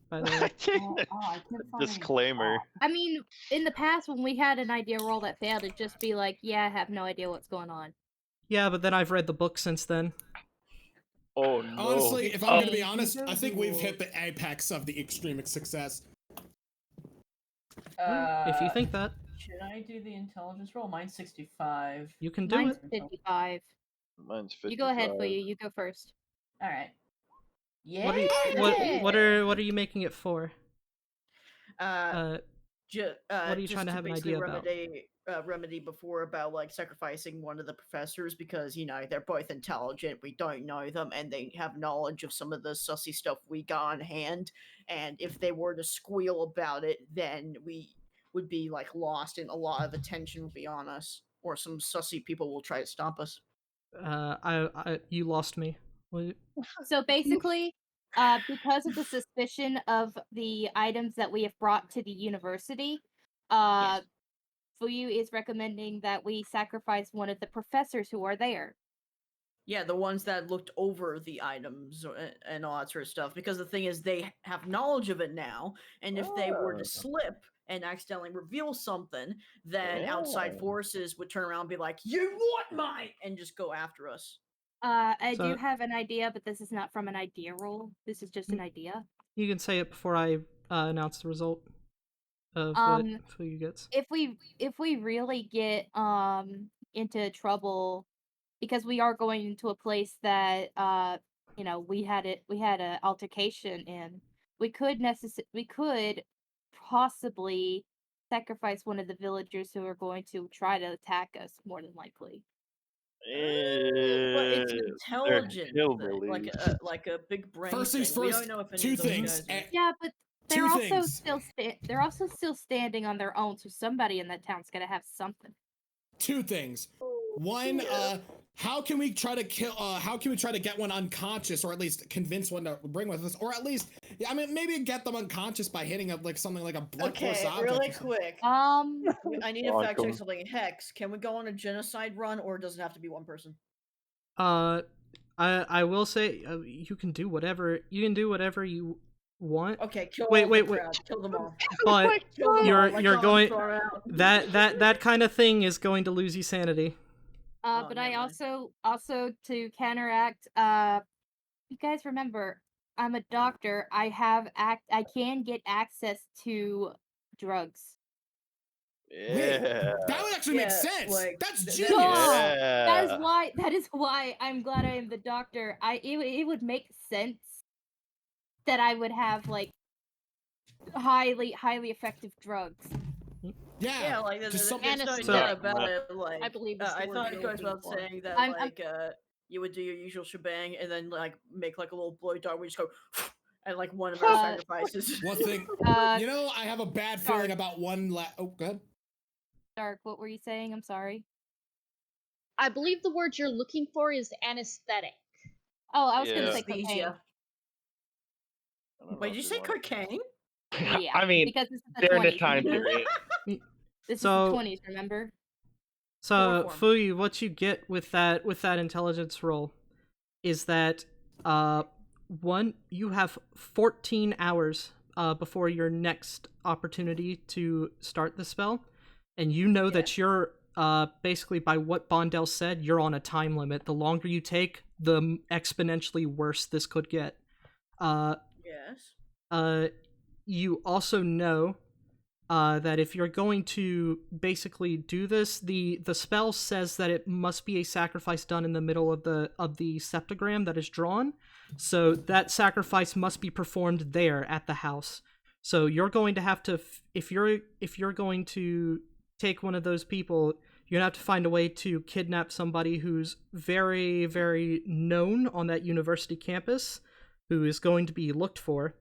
By the way, I can't find any. Disclaimer. I mean, in the past, when we had an idea roll that failed, it'd just be like, yeah, I have no idea what's going on. yeah, but then I've read the book since then. Oh no. Honestly, if I'm gonna be Oh. honest, I think we've hit the apex of the extreme success. If you think that, Should I do the intelligence roll? Mine's 65. you can do Mine's it. 55. Mine's 55. You go ahead, Fuyu. You go first. All right. Yeah. What are you making it for? What What are you trying to have an idea about? Remedy before about like sacrificing one of the professors because they're both intelligent, we don't know them, and they have knowledge of some of the sussy stuff we got on hand. And if they were to squeal about it, then we would be like lost, and a lot of attention will be on us, or some sussy people will try to stop us. You lost me. So basically, because of the suspicion of the items that we have brought to the university, Yes. Fuyu is recommending that we sacrifice one of the professors who are there. Yeah, the ones that looked over the items and all that sort of stuff. Because the thing is, they have knowledge of it now, and if they were to slip and accidentally reveal something, then outside forces would turn around and be like, "You want mine?" and just go after us. I So- do have an idea, but this is not from an idea roll. This is just an idea. You can say it before I announce the result of Um, what Fuyu gets. If we really get into trouble, because we are going into a place that we had an altercation in, we could possibly sacrifice one of the villagers who are going to try to attack us, more than likely. But it's They're intelligent, hillbillies. like a big brain First thing. things We first, don't know if any two of those things. guys are- Yeah, but they're Two also things. still standing on their own, so somebody in that town's gonna have something. Two things. One, how can we try to kill? How can we try to get one unconscious, or at least convince one to bring with us, or at least, maybe get them unconscious by hitting up like something like a blunt force Okay, object. really or something. quick. I need to Bonk fact check 'em. something. Hex, can we go on a genocide run, or does it have to be one person? I will say you can do whatever you want. Okay, kill Wait, all wait, the wait. crowd. Kill them all. But Kill them all. you're My you're God, going far out. that kind of thing is going to lose you sanity. Oh, But I never mind. also to counteract, you guys remember, I'm a doctor. I can get access to drugs. Yeah. That would actually make Yeah, sense. like, That's th- genius. Yeah. That is why I'm glad I am the doctor. It would make sense that I would have like highly effective drugs. Yeah, like there's just no something. doubt about it. Like, I believe it's the I word thought you're it goes looking without for. saying that I'm- you would do your usual shebang and then like make like a little blow dart where you just go and like one of our sacrifices. One thing, Uh, I have a bad feeling about one. Oh, good. Dark, what were you saying? I'm sorry. I believe the word you're looking for is anesthetic. Oh, I was gonna Yeah. say cocaine. Anesthesia. I don't know Wait, if did you we say wanna- cocaine? Yeah, I mean, because this is the during the 20s. time remember? period. This So- is the 20s, remember? So Chloroform. Fuyu, what you get with that intelligence roll is that one, you have 14 hours before your next opportunity to start the spell, and you know that you're basically, by what Bondell said, you're on a time limit. The longer you take, the exponentially worse this could get. Yes. You also know that if you're going to basically do this, the spell says that it must be a sacrifice done in the middle of the septagram that is drawn. So that sacrifice must be performed there at the house. So you're going to have to, if you're going to take one of those people, you're gonna have to find a way to kidnap somebody who's very, very known on that university campus, who is going to be looked for.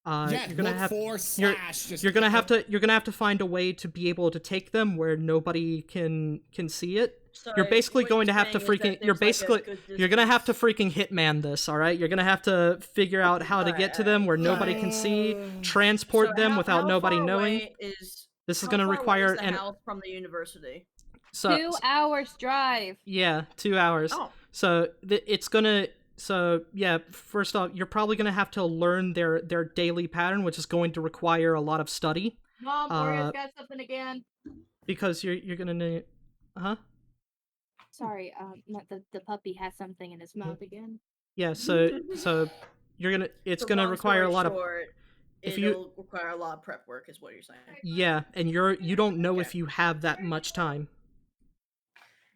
Yeah, You're gonna look have for slash. Just you're gonna have to find a way to be able to take them where nobody can see it. So you're basically what going to you're have to saying is that freaking you're there's, like, a basically good you're gonna have to distance. freaking hitman this, all right? You're gonna have to figure out how to get to them where nobody can see, transport So them without nobody far knowing. away is This is how gonna far away require is the house from the university? so 2 hours drive. yeah, 2 hours. Oh. So it's gonna. So yeah, first off, you're probably gonna have to learn their daily pattern, which is going to require a lot of study. Mom, Orio's got something again. Because you're gonna need, huh? Sorry, the puppy has something in his mouth again. Yeah. So you're gonna. It's So gonna long require a story lot short, of. If it'll require a lot of prep work, is what you're saying. Yeah, and you don't know if you have that much time.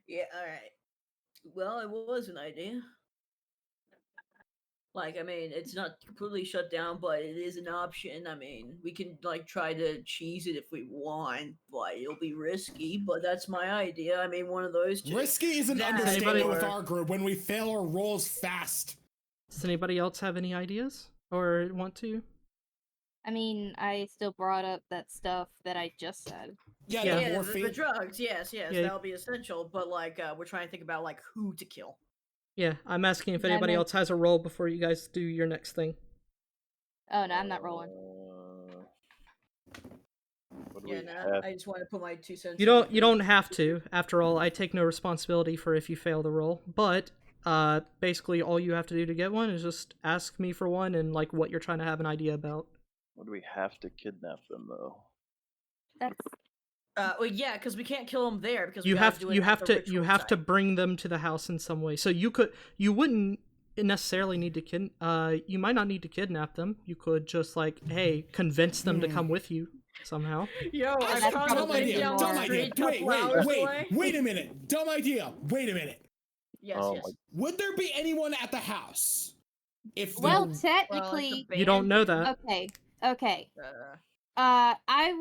Yeah. All right. Well, it was an idea. Like, I mean, it's not completely shut down, but it is an option. I mean, we can, like, try to cheese it if we want, but it'll be risky, but that's my idea. I mean, one of those two. Risky is an That understatement with or- our group. When we fail our rolls fast. Does anybody else have any ideas or want to? I mean, I still brought up that stuff that I just said. Yeah, Yeah. the the morphine. drugs, yes, Yeah. that'll be essential, but, like, we're trying to think about, like, who to kill. Yeah, I'm asking if Yeah, I anybody meant- else has a role before you guys do your next thing. Oh no, I'm not rolling. What do Yeah, we no, have? I just want to put my 2 cents. You don't have to. After all, I take no responsibility for if you fail the roll. But basically, all you have to do to get one is just ask me for one and like what you're trying to have an idea about. Would we have to kidnap them though? That's Well, yeah, because we can't kill them there because You we gotta have do it you at have the to ritual you have to site. bring them to the house in some way. So you wouldn't necessarily need to you might not need to kidnap them. You could just like, hey, convince them to come with you somehow. Yo, I That's found probably Dumb idea. down Dumb the idea. street a couple hours away. Wait a minute. Dumb idea. Wait a minute. Yes, Oh yes. Would there be anyone at the house? If well, there- technically. You don't know that. Okay. I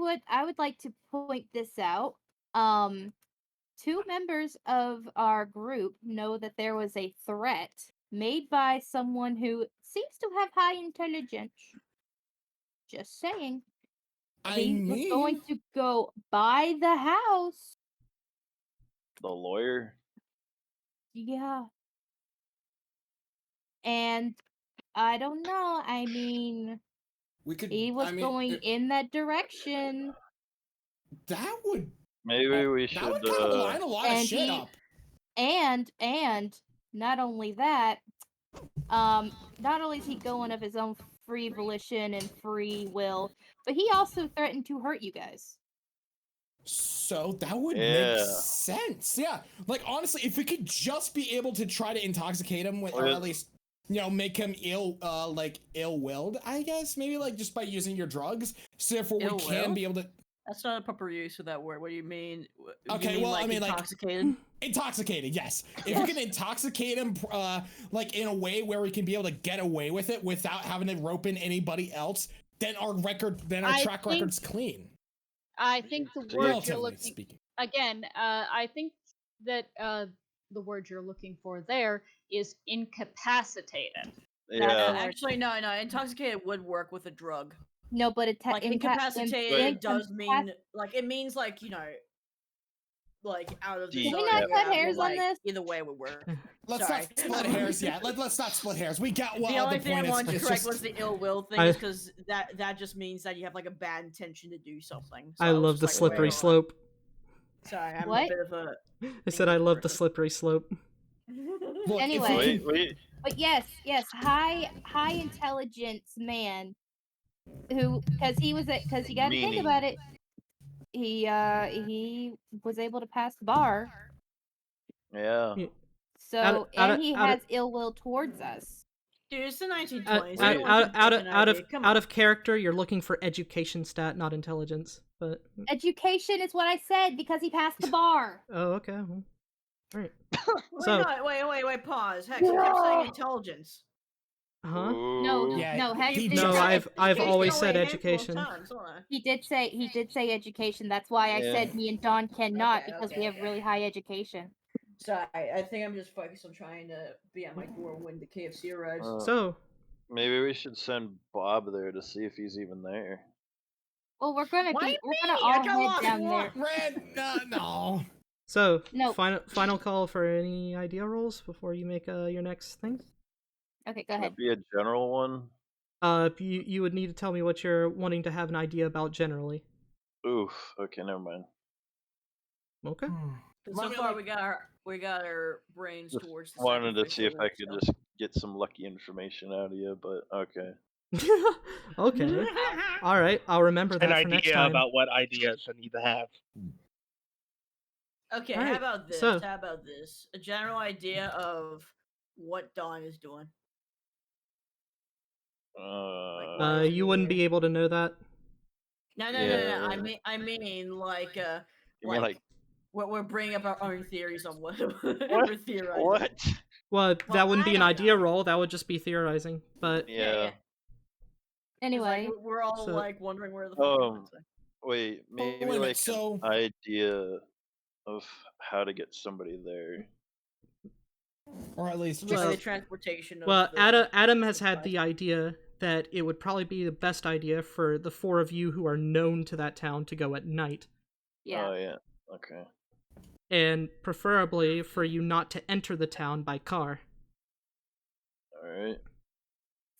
would like to point this out. 2 members of our group know that there was a threat made by someone who seems to have high intelligence. Just saying. He was going to go by the house. The lawyer? Yeah. And I don't know. I mean, we could. he was going in that direction. That would. Maybe we That should. would kind of line a lot of and shit he- up. And not only that, not only is he going of his own free volition and free will, but he also threatened to hurt you guys. So that would Yeah. make sense. Yeah. Like honestly, if we could just be able to try to intoxicate him with, or Well, at least, make him ill-willed, I guess, maybe like just by using your drugs. So therefore we can Ill-willed? be able to That's not a proper use of that word. What do you mean? You Okay, mean, well, I mean, like- intoxicated. intoxicated, yes. If we can intoxicate him, like in a way where we can be able to get away with it without having to rope in anybody else, then our I track think- record's clean. I think the word you're Relatively looking speaking. again. I think that the word you're looking for there is incapacitated. Yeah. Actually, no. Intoxicated would work with a drug. No, but it Like incapacitated does mean like it means like like out of the Can we zone. not yeah, cut hairs but, on like, this? Either way would work. Let's Sorry. not split hairs yet. Let's not split hairs. We got what The only thing I point wanted to is correct just, was the ill will thing, I- is because that just means that you have like a bad intention to do something. So I was love just the like, slippery wait, slope. Sorry, I'm What? a bit of a. I said I love the slippery slope. look, if Anyway. we Wait, wait. But yes, high intelligence man who, because you got to think Meaning. about it. He was able to pass the bar, Yeah. so Out of- he out of- has ill will towards us. Dude, it's the 1920s. Out, Everyone out, can out, pick of, an out of idea. Come out on. of character, you're looking for education stat, not intelligence. But Education is what I said because he passed the bar. oh, okay. Well, all right. Wait, So, no, wait, pause. Heck, you kept saying intelligence. huh? No, Ooh. Yeah, no, heck, he did No, just- say- I've Education always only said a handful of education. times, hold on. he did say education. That's why I Yeah. said me and Dawn cannot Okay, because okay, we have okay. really high education. Sorry, I think I'm just focused on trying to be at my door when the KFC arrives. So, Maybe we should send Bob there to see if he's even there. Well, we're gonna Why all me? I got head lost down in there. one. Red, no. So, No. final call for any idea rolls before you make your next thing. Okay, go Can ahead. it be a general one? You would need to tell me what you're wanting to have an idea about generally. Oof. Okay, never mind. Okay. So far, we got our brains Just towards the wanted to see if I could sacrificial, just get some lucky information out of you, but okay. Okay. All right. I'll remember An that for next idea time. about what ideas I need to have. Okay, All how right, about this? so- How about this? A general idea of what Dawn is doing. Why isn't You he wouldn't here? be able to know that. No. Yeah. I mean, like, You mean like we're bringing up our own theories on what what? we're theorizing. What? Well, Well, that wouldn't I be an don't idea know. roll. That would just be theorizing. But Yeah. Anyway, we're all So- like wondering where the fuck he went. Wait, maybe wait a minute, like so- an idea of how to get somebody there. Or at least Just Well- the transportation. Of well, the, Adam has had supplies. the idea that it would probably be the best idea for the four of you who are known to that town to go at night, yeah. Oh yeah. Okay. and preferably for you not to enter the town by car. All right.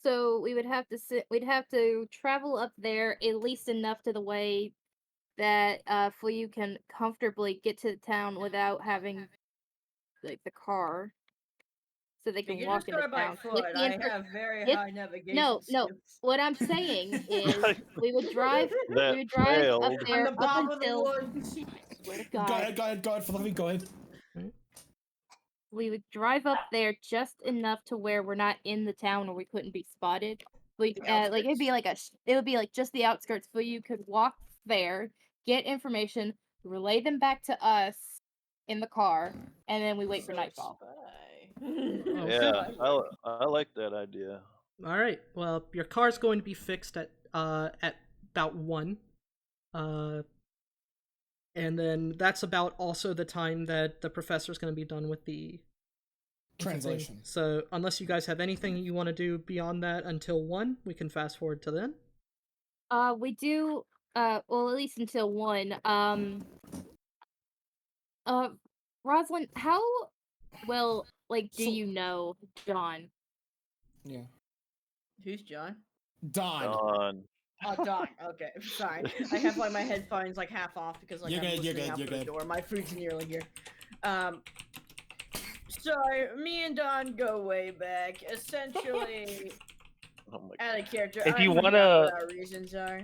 So we would have to we'd have to travel up there at least enough to the way that Fuyu can comfortably get to the town without having like the car, so they You can can walk just into go by town. foot. With the I infor- have very with- high navigation no. skills. What I'm saying is we would drive. That We would drive up failed. On there the up bottom until. of the woods. Swear to Go God. ahead, Fluffy, go ahead. We would drive up there just enough to where we're not in the town or we couldn't be spotted. We The like it'd be like it would be like just the outskirts, so you could walk there, get information, relay them back to us in the car, and then we wait for nightfall. Yeah, I like that idea. All right. Well, your car's going to be fixed at about 1. And then that's about also the time that the professor's going to be done with the Translation. So unless you guys have anything you want to do beyond that until 1, we can fast forward to then. We do well at least until 1. Rosalyn, how well do you know John? Yeah. Who's John? Don. Dawn. Oh, Don. Okay, sorry. I have like my headphones like half off because like You're I'm good, you're listening good, out you're for the good. door. My food's nearly here. So me and Don go way back. Essentially, Oh my out of character. If I you forgot wanna- what our reasons are.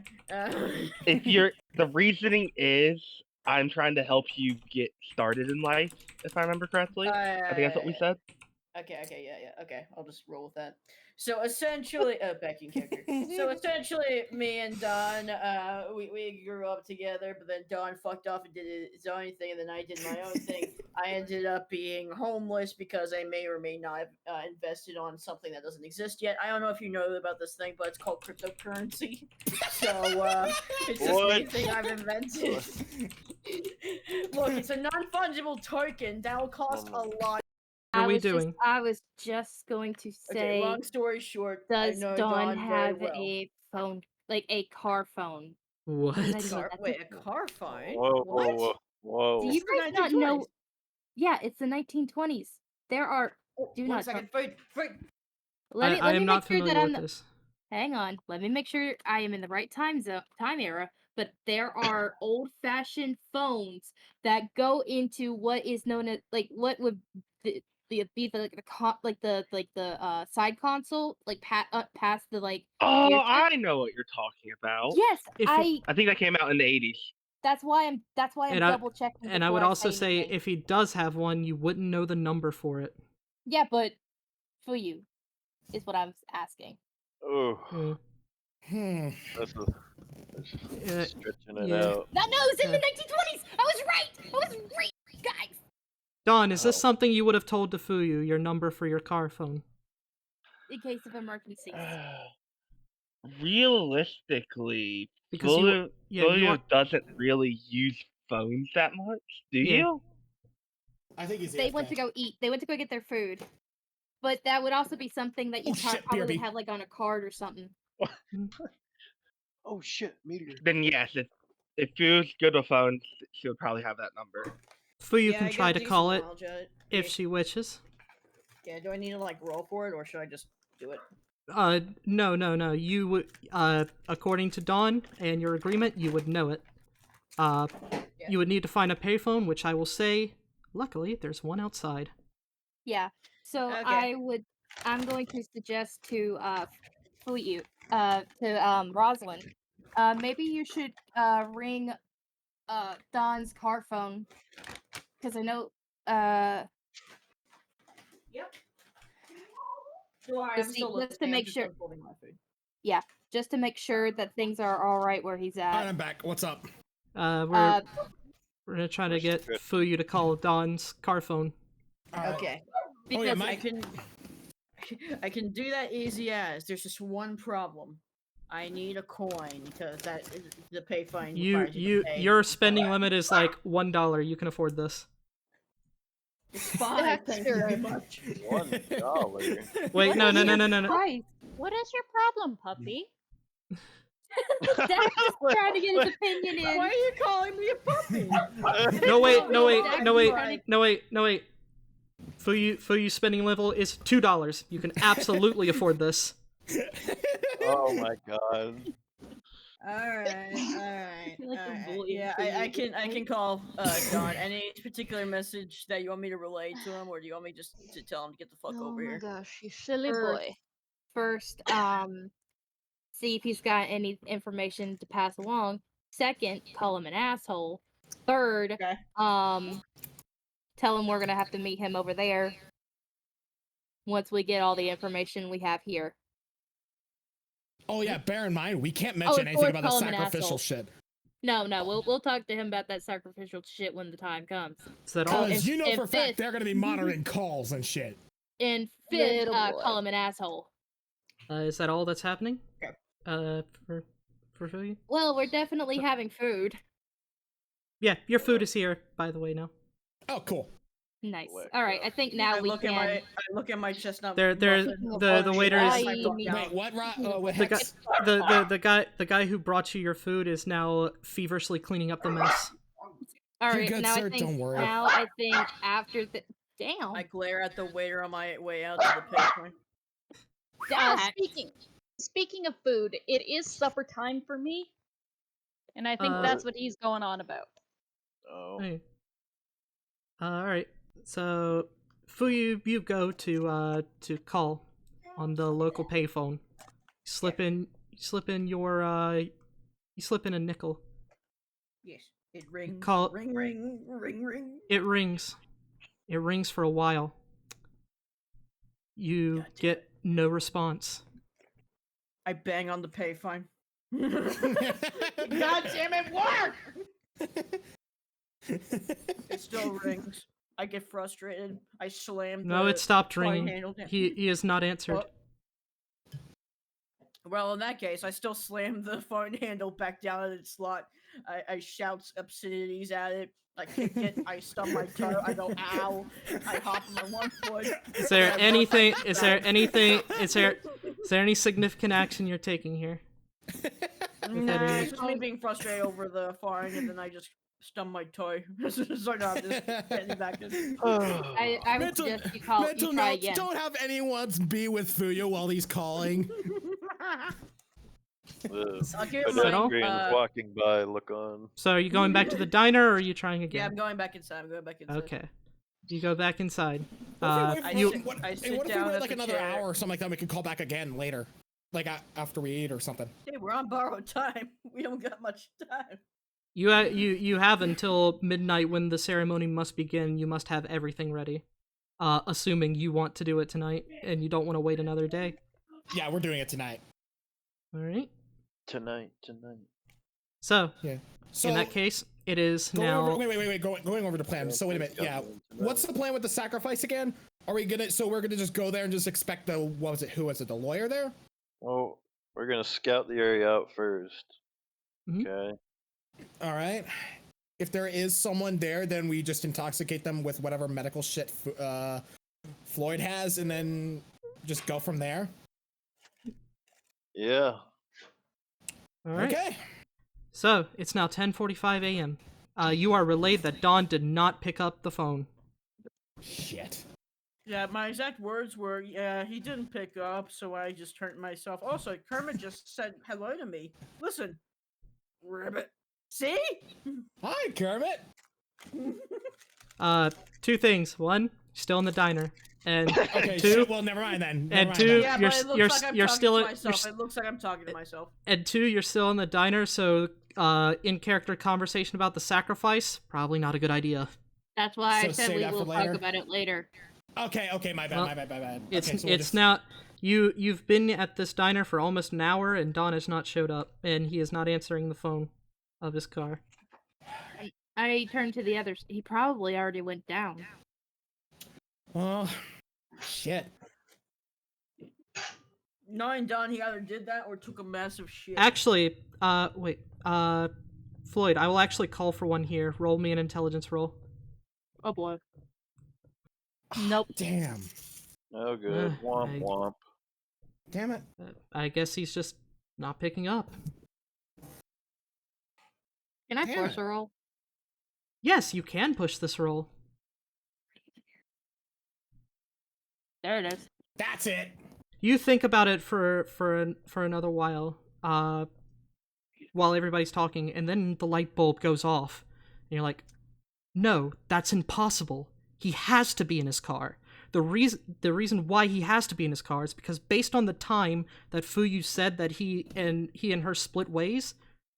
If you're the reasoning is I'm trying to help you get started in life, if I remember correctly. I think that's what we said. Okay, yeah, okay. I'll just roll with that. So essentially, back in character. So essentially, me and Don, we grew up together, but then Don fucked off and did his own thing, and then I did my own thing. I ended up being homeless because I may or may not have invested on something that doesn't exist yet. I don't know if you know about this thing, but it's called cryptocurrency. So it's this new What? thing I've invented. Look, it's a non-fungible token that will cost a lot. What are we doing? I was just going to Okay, say, long story short, I does know Dawn very have well. a phone, like a car phone? What? I didn't know Car, that's wait, a a thing. car phone? Whoa, What? whoa, whoa. Do you It's the guys not know? 1920s. Yeah, it's the 1920s. There are. Oh, Do one not second. Wait. Let me I am make not sure that familiar I'm. with this. Hang on. Let me make sure I am in the right time era. But there are old-fashioned phones that go into what is known as what would be the side console, past the Oh, gear shift. I know what you're talking about. Yes, If I. I think that came out in the 80s. That's why I'm And I- double checking. And I would before also say anything. if he does have one, you wouldn't know the number for it. Yeah, but for you is what I was asking. Oh, Hmm. that's Yeah, stretching it yeah. out. No, it's in the 1920s. I was right, guys. Dawn, is this Oh. something you would have told to Fuyu, your number for your car phone? In case of emergencies. Realistically, Because you Fuyu are- doesn't really use phones that much, do Yeah. you? I think he's They went to go eat. They went to go get their food. But that would also be something that you Oh, shit, probably would BRB. have on a card or something. Oh shit, meteor. Then yes, if Fuyu's good with phones, she'll probably have that number. Fuyu Yeah, can I try got to call it decent knowledge of if Yeah. she wishes. Yeah, do I need to like roll for it, or should I just do it? No. You would, according to Dawn and your agreement, you would know it. You would need to find a payphone, which I will say, luckily, there's one outside. Yeah. So Okay. I'm going to suggest to Fuyu, Rosalyn, maybe you should ring Don's car phone, because I know Yep. Sorry, Just I'm still to listening. I'm make just sure- unfolding my food. yeah, just to make sure that things are all right where he's Alright, at. I'm back. What's up? We're gonna try to get Fuyu to call Dawn's car phone. Okay. Oh yeah, Because I can do that easy as. There's just one problem. I need a coin because that is the payphone. Your spending limit is like $1. You can afford this. It's fine. Thank you very much. $1. Wait, no. Right. What is your problem, puppy? Dad's just trying to get his opinion in. Why are you calling me a puppy? No wait. Fuyu's spending level is $2. You can absolutely afford this. Oh my god. Alright. Like a bully Yeah, for I you. can call Don. Any particular message that you want me to relay to him, or do you want me just to tell him to get the fuck Oh over my here? gosh, you silly First- boy. First, see if he's got any information to pass along. Second, call him an asshole. Third, Okay. tell him we're gonna have to meet him over there once we get all the information we have here. Oh yeah, bear in mind we can't mention of anything course, about the call him an sacrificial asshole. shit. No, we'll talk to him about that sacrificial shit when the time comes. Is that all? Because you know and for a fact fifth- they're gonna be monitoring calls and shit. And fifth, Little boy. call him an asshole. Is that all that's happening? Okay. For Fuyu? Well, we're definitely having food. Yeah, your food is here, by the way, now. Oh, cool. Nice. Whack All right, I think now I we look can. at my chestnut. There, muffin. the waiter is. Wait, what? What The guy, hex? the guy who brought you your food is now feverishly cleaning up the mess. All You're right, good, now sir, I think. don't worry. Now I think after the. Damn. I glare at the waiter on my way out to the payphone. Dad. Speaking of food, it is supper time for me, and I think that's what he's going on about. Oh. Hey. All right. So, Fuyu, you go to call on the local payphone. Slip in a nickel. Yes, it rings. Call- Ring, ring, ring, ring. It rings. It rings for a while. You get no response. I bang on the payphone. God damn it, work! It still rings. I get frustrated. I slam. No, the it stopped phone ringing. handle down. He has not answered. Well, in that case, I still slam the phone handle back down in its slot. I shout obscenities at it. I kick it. I stub my toe. I go, ow. I hop on my one foot. Is there anything? Is there any significant action you're taking here? Nah, it's just me being frustrated over the firing, and then I just stub my toe. So no, I'm just getting back in. I would Mental- suggest you Mental try notes, again. don't have anyone be with Fuyu while he's calling. I'll give Is that all? my, walking by, look on. So are you going back to the diner, or are you trying yeah, again? I'm going back inside. Okay. You go back inside. What if we I wait sit down at like the another chair. hour or something like that? We can call back again later, like after we eat or something. Hey, we're on borrowed time. We don't got much time. You have until midnight when the ceremony must begin. You must have everything ready. Assuming you want to do it tonight and you don't want to wait another day. Yeah, we're doing it tonight. All right. Tonight. So, Yeah. So in that case, it is going now. over, wait. Going over the plan. So wait a minute. Yeah. What's the plan with the sacrifice again? Are we gonna? So we're gonna just go there and just expect the what was it? Who was it? The lawyer there? Well, we're gonna scout the area out first. Mhm. Okay. All right. If there is someone there, then we just intoxicate them with whatever medical shit Floyd has, and then just go from there. Yeah. All right. Okay. So it's now 10:45 a.m. you are relayed that Dawn did not pick up the phone. Shit. Yeah, my exact words were, yeah, he didn't pick up, so I just turned myself. Also, Kermit just said hello to me. Listen, Ribbit. See? Hi, Kermit. Two things. One, still in the diner. And Okay, two, shit, well, never mind then. Never and mind two, then. Yeah, you're but it looks you're like I'm you're talking still to you're myself. It looks like I'm talking to myself. and two, you're still in the diner. So, in character conversation about the sacrifice, probably not a good idea. That's why I So said save we that for will talk later? about it later. Okay, my bad, Well, my bad. It's Okay, so we'll it's just- now you've been at this diner for almost an hour, and Don has not showed up, and he is not answering the phone of his car. I turned to the others. He probably already went down. Oh, shit. Knowing Don, he either did that or took a massive shit. Actually, wait, Floyd, I will actually call for one here. Roll me an intelligence roll. Oh boy. Nope. Damn. Oh, good. Womp womp. Damn it. I guess he's just not picking up. Can I Damn force it. a roll? Yes, you can push this roll. There it is. That's it. You think about it for another while, while everybody's talking, and then the light bulb goes off, and you're like, "No, that's impossible. He has to be in his car. The reason why he has to be in his car is because based on the time that Fuyu said that he and her split ways,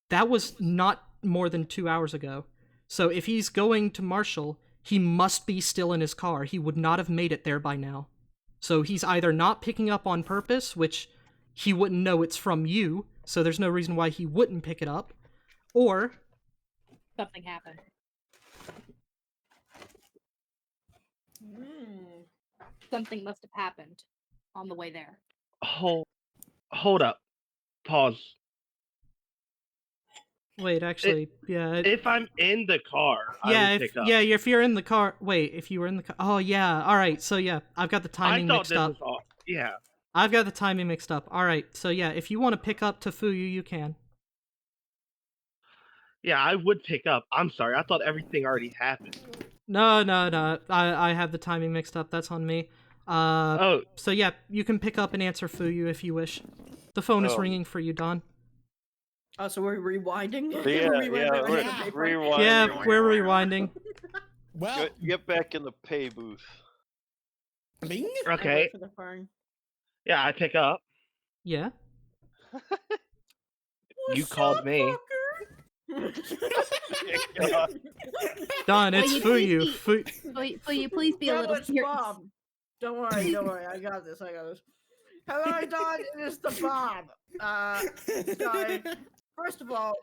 that was not more than 2 hours ago. So if he's going to Marshall, he must be still in his car. He would not have made it there by now. So he's either not picking up on purpose, which he wouldn't know it's from you, so there's no reason why he wouldn't pick it up, or Something happened. Something must have happened on the way there. Hold up. Pause. wait, actually, If I'm in the car, I yeah, would if pick up. if you're in the car, wait, if you were in the car, oh yeah, all right, so yeah, I've got the timing I thought mixed this up. was all. Yeah. I've got the timing mixed up. All right, so yeah, if you want to pick up to Fuyu, you can. Yeah, I would pick up. I'm sorry. I thought everything already happened. No, I have the timing mixed up. That's on me. Oh, So yeah, you can pick up and answer Fuyu if you wish. The phone is Oh. ringing for you, Don. Oh, so we're rewinding? Yeah, Rewinding yeah, the paper? rewind. Yeah, we're rewinding. Well, Get back in the pay booth. bing. I okay. wait for the phone. Yeah, I pick up. Yeah. You What's called up, me. fucker? Don, it's Fuyu. Will you please be a No, little it's serious? Bob. Don't worry. I got this. Hello, Don. It is the Bob. Sorry. First of all,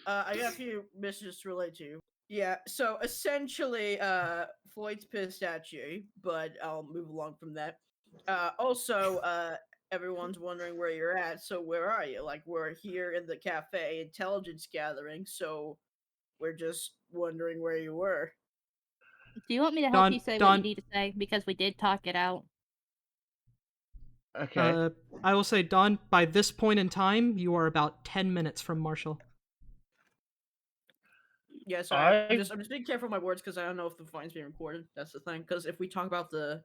I got a few messages to relate to. Yeah, so essentially, Floyd's pissed at you, but I'll move along from that. Also, everyone's wondering where you're at, so where are you? Like, we're here in the cafe, intelligence gathering, so we're just wondering where you were. Do you want me to help Don- you say what Don- you need to say? Because we did talk it out. Okay. I will say, Don, by this point in time, you are about 10 minutes from Marshall. Yeah, sorry. I'm I- just being careful with my words because I don't know if the phone's being recorded. That's the thing. Because if we talk about the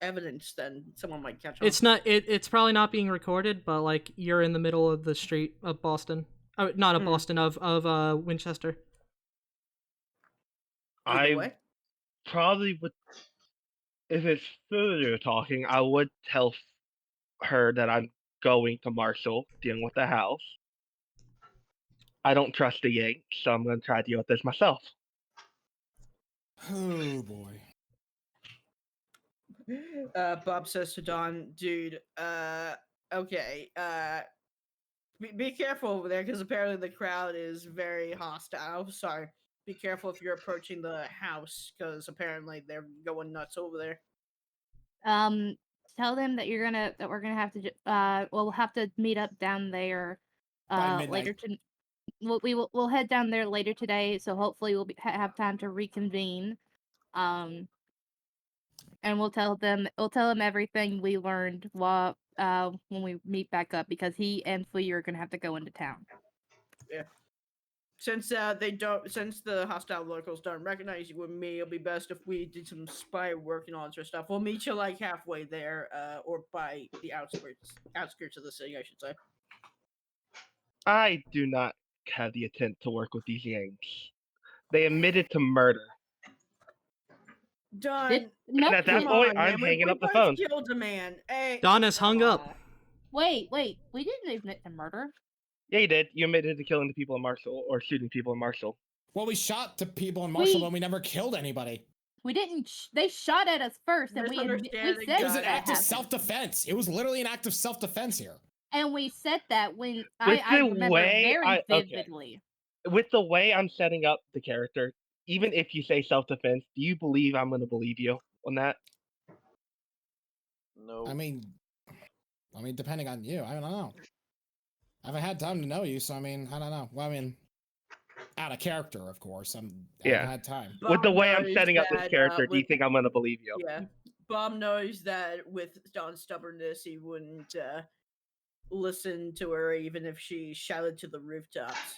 evidence, then someone might catch on. It's not. It's probably not being recorded, but like you're in the middle of the street of Boston. Oh, not of Boston, of Winchester. Either I way. probably would. If it's further talking, I would tell her that I'm going to Marshall, dealing with the house. I don't trust the Yank, so I'm going to try to deal with this myself. Oh boy. Bob says to Don, dude, okay, be careful over there because apparently the crowd is very hostile. Sorry. Be careful if you're approaching the house because apparently they're going nuts over there. Tell them that we're gonna have to we'll have to meet up down there By later midnight. we'll head down there later today, so hopefully we'll have time to reconvene. And we'll tell them everything we learned while when we meet back up because he and Fuyu are gonna have to go into town. Yeah. Since since the hostile locals don't recognize you and me, it'll be best if we did some spy work and all that sort of stuff. We'll meet you like halfway there, or by the outskirts of the city, I should say. I do not have the intent to work with these gangs. They admitted to murder. Done. No, And at that Come point, on, I'm man. hanging we up the both phone. Killed a man. Hey, Don has hung up. wait, we didn't admit to murder. Yeah, you did. You admitted to killing the people in Marshall or shooting people in Marshall. Well, we shot the people in Marshall, We- but we never killed anybody. We didn't. They shot at us first, and we said Misunderstanding, It was God. an that act of happened. self-defense. It was literally an act of self-defense here. And we said that when With I the remember way very okay. vividly. With the way I'm setting up the character, even if you say self-defense, do you believe I'm going to believe you on that? No. I mean, depending on you, I don't know. I haven't had time to know you, so I mean, I don't know. Well, I mean, out of character, of course. I haven't had time. With the Bob way I'm knows setting up this that, character, do you with- think I'm going to believe you? Yeah. Bob knows that with Don's stubbornness, he wouldn't listen to her even if she shouted to the rooftops.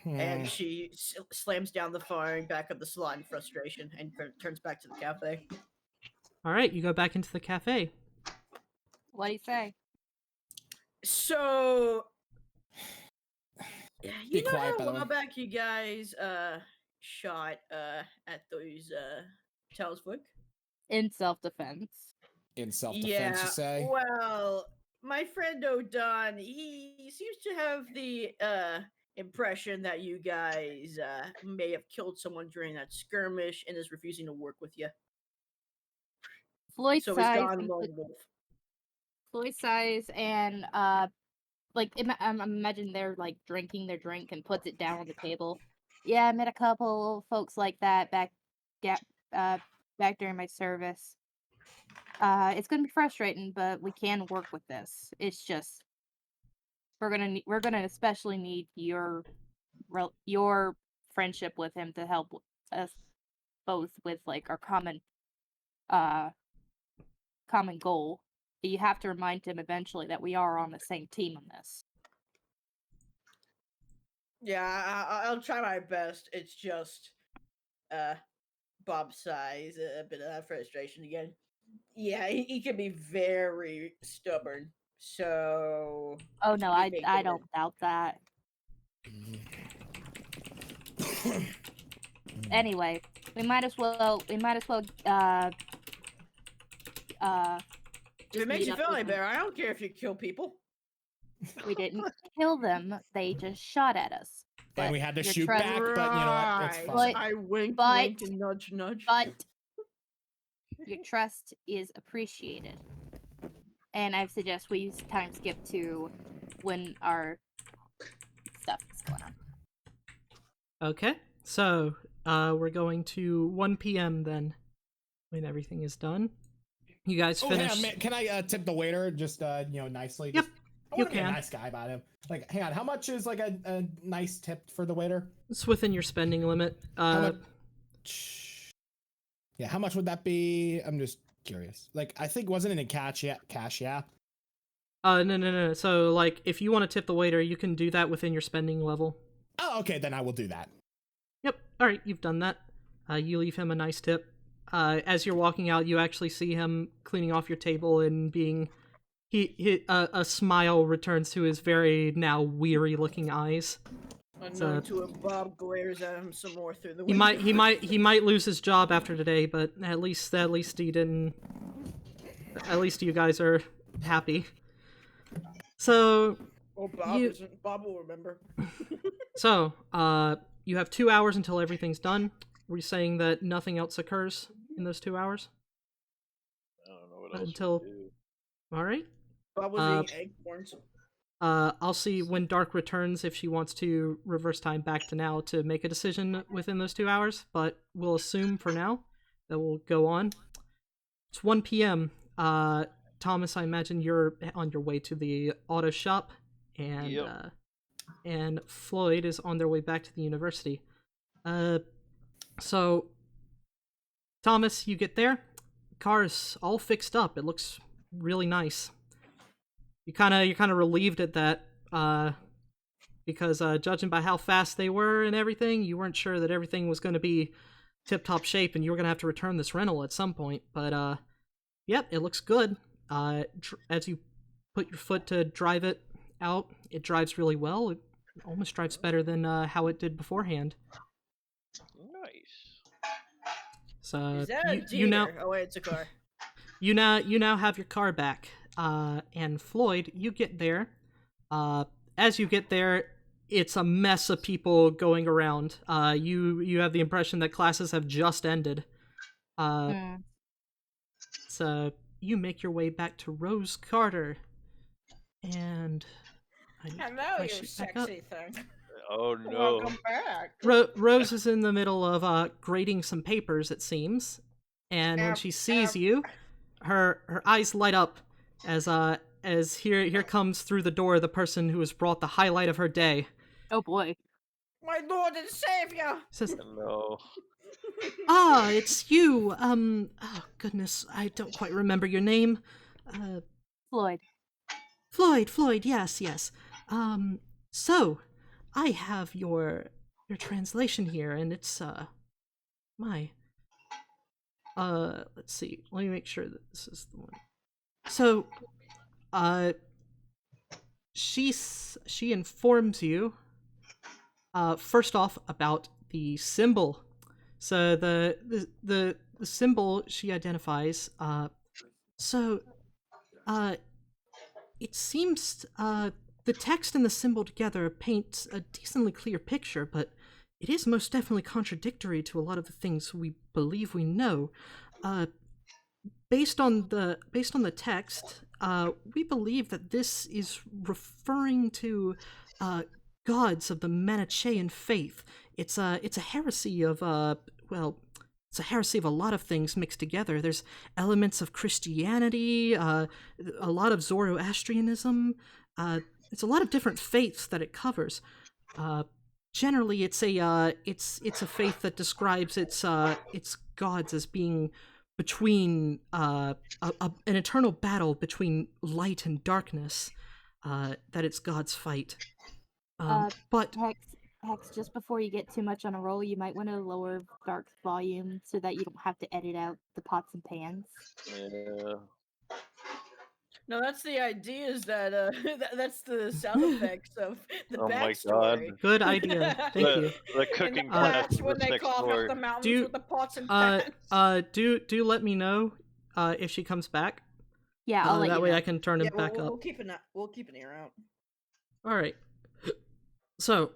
And she slams down the phone, back up the slot in frustration, and turns back to the cafe. All right, you go back into the cafe. What do you say? So, Be you know quiet, how by the a while way. back you guys shot at those townsfolk? In self-defense. In self-defense, you say? Well, my friend O'Don, he seems to have the impression that you guys may have killed someone during that skirmish and is refusing to work with you. Floyd So he's sighs gone and lone wolf. Floyd sighs and imagine they're like drinking their drink and puts it down on the table. Yeah, I met a couple folks like that back during my service. It's gonna be frustrating, but we can work with this. It's just we're gonna especially need your friendship with him to help us both with like our common goal. You have to remind him eventually that we are on the same team on this. Yeah, I'll try my best. It's just Bob sighs a bit of that frustration again. Yeah, he can be very stubborn. So Oh no, we I can't I get don't doubt that. Anyway, we might as well If it makes meet you up feel with any him. better, I don't care if you kill people. We didn't kill them; they just shot at us. And But we had to your shoot trust- back, but you know what? It's Right. fine. But- I wink, but- wink, and nudge, nudge. But your trust is appreciated, and I suggest we time skip to when our stuff is going on. Okay, so we're going to 1 p.m. then, when everything is done. You guys Oh, hang finish. on, man, can I tip the waiter just nicely? Yep, Just, I you want to be a can. nice guy about him. Like, hang on, how much is like a nice tip for the waiter? It's within your spending limit. How much? Yeah, how much would that be? I'm just curious. Like, I think wasn't it in cash? Yeah, cash. Yeah. No. So, like, if you want to tip the waiter, you can do that within your spending level. Oh, okay, then I will do that. Yep. All right, you've done that. You leave him a nice tip. As you're walking out, you actually see him cleaning off your table and being. A smile returns to his very now weary-looking eyes. Unknown to him, Bob glares at him some more through the He window. he might lose his job after today, but at least he didn't. At least you guys are happy. So Oh, Bob you- isn't. Bob will remember. So, you have 2 hours until everything's done. Were you saying that nothing else occurs in those 2 hours? I don't know what else Until- we do. Alright. Bob was eating acorns. I'll see when Dark returns if she wants to reverse time back to now to make a decision within those 2 hours, but we'll assume for now that we'll go on. It's 1 p.m. Thomas, I imagine you're on your way to the auto shop, and Yep. And Floyd is on their way back to the university. So Thomas, you get there. Car's all fixed up. It looks really nice. You're kind of relieved at that. because judging by how fast they were and everything, you weren't sure that everything was going to be tip-top shape and you were going to have to return this rental at some point. But, yep, it looks good. As you put your foot to drive it out, it drives really well. It almost drives better than how it did beforehand. Nice. So Is that a you now Jeter? Oh wait, it's a car. you now have your car back. And Floyd, you get there. As you get there, it's a mess of people going around. You have the impression that classes have just ended. So you make your way back to Rose Carter, and I need to Hello, get my you sheet back up. sexy thing. Oh no. Welcome back. Rose is in the middle of grading some papers, it seems, and when she sees you, her eyes light up as here comes through the door the person who has brought the highlight of her day. Oh boy. My Lord and Savior. Says, No. "Ah, it's you. Oh goodness, I don't quite remember your name. Floyd. Floyd. Yes. So I have your translation here, and it's let's see. Let me make sure that this is the one. So, she informs you, first off about the symbol. So the symbol she identifies. It seems the text and the symbol together paint a decently clear picture, but it is most definitely contradictory to a lot of the things we believe we know. Based on the text, we believe that this is referring to gods of the Manichaean faith. It's a heresy of it's a heresy of a lot of things mixed together. There's elements of Christianity, a lot of Zoroastrianism. It's a lot of different faiths that it covers. Generally, it's a faith that describes its gods as being between an eternal battle between light and darkness. That its gods fight. But Hex, just before you get too much on a roll, you might want to lower Dark's volume so that you don't have to edit out the pots and pans. Yeah. No, that's the idea. Is that that's the sound effects of the Oh my backstory. God. good idea. Thank you. The cooking In the class past, when was they next cough door. up the mountains Do- with the pots and pans. Do let me know if she comes back. Yeah, I'll let that you way know. I can turn him back we'll up. keep an ear out. All right. So,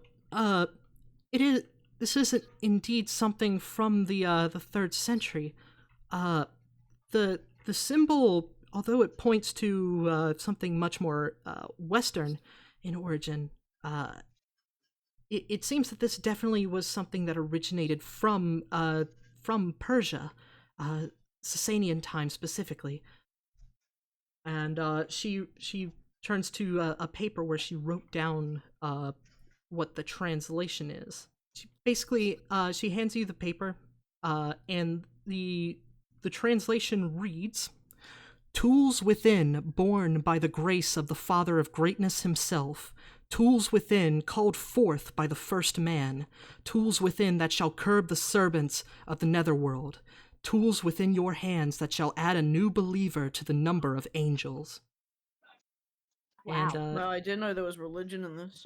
this is indeed something from the 3rd century. The symbol, although it points to something much more Western in origin, it seems that this definitely was something that originated from Persia, Sasanian time specifically. And she turns to a paper where she wrote down what the translation is. She hands you the paper, and the translation reads, "Tools within, born by the grace of the Father of Greatness himself. Tools within, called forth by the first man. Tools within that shall curb the serpents of the netherworld. Tools within your hands that shall add a new believer to the number of angels." Wow. And, No, I didn't know there was religion in this.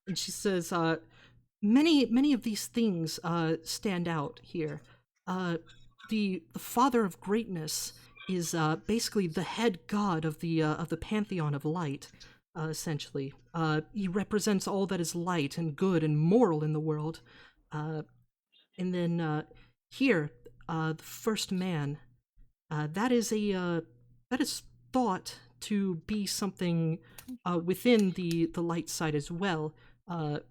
and she says, many of these things stand out here. The Father of Greatness is basically the head god of the pantheon of light. Essentially, he represents all that is light and good and moral in the world. And then here, the first man, that is thought to be something within the light side as well,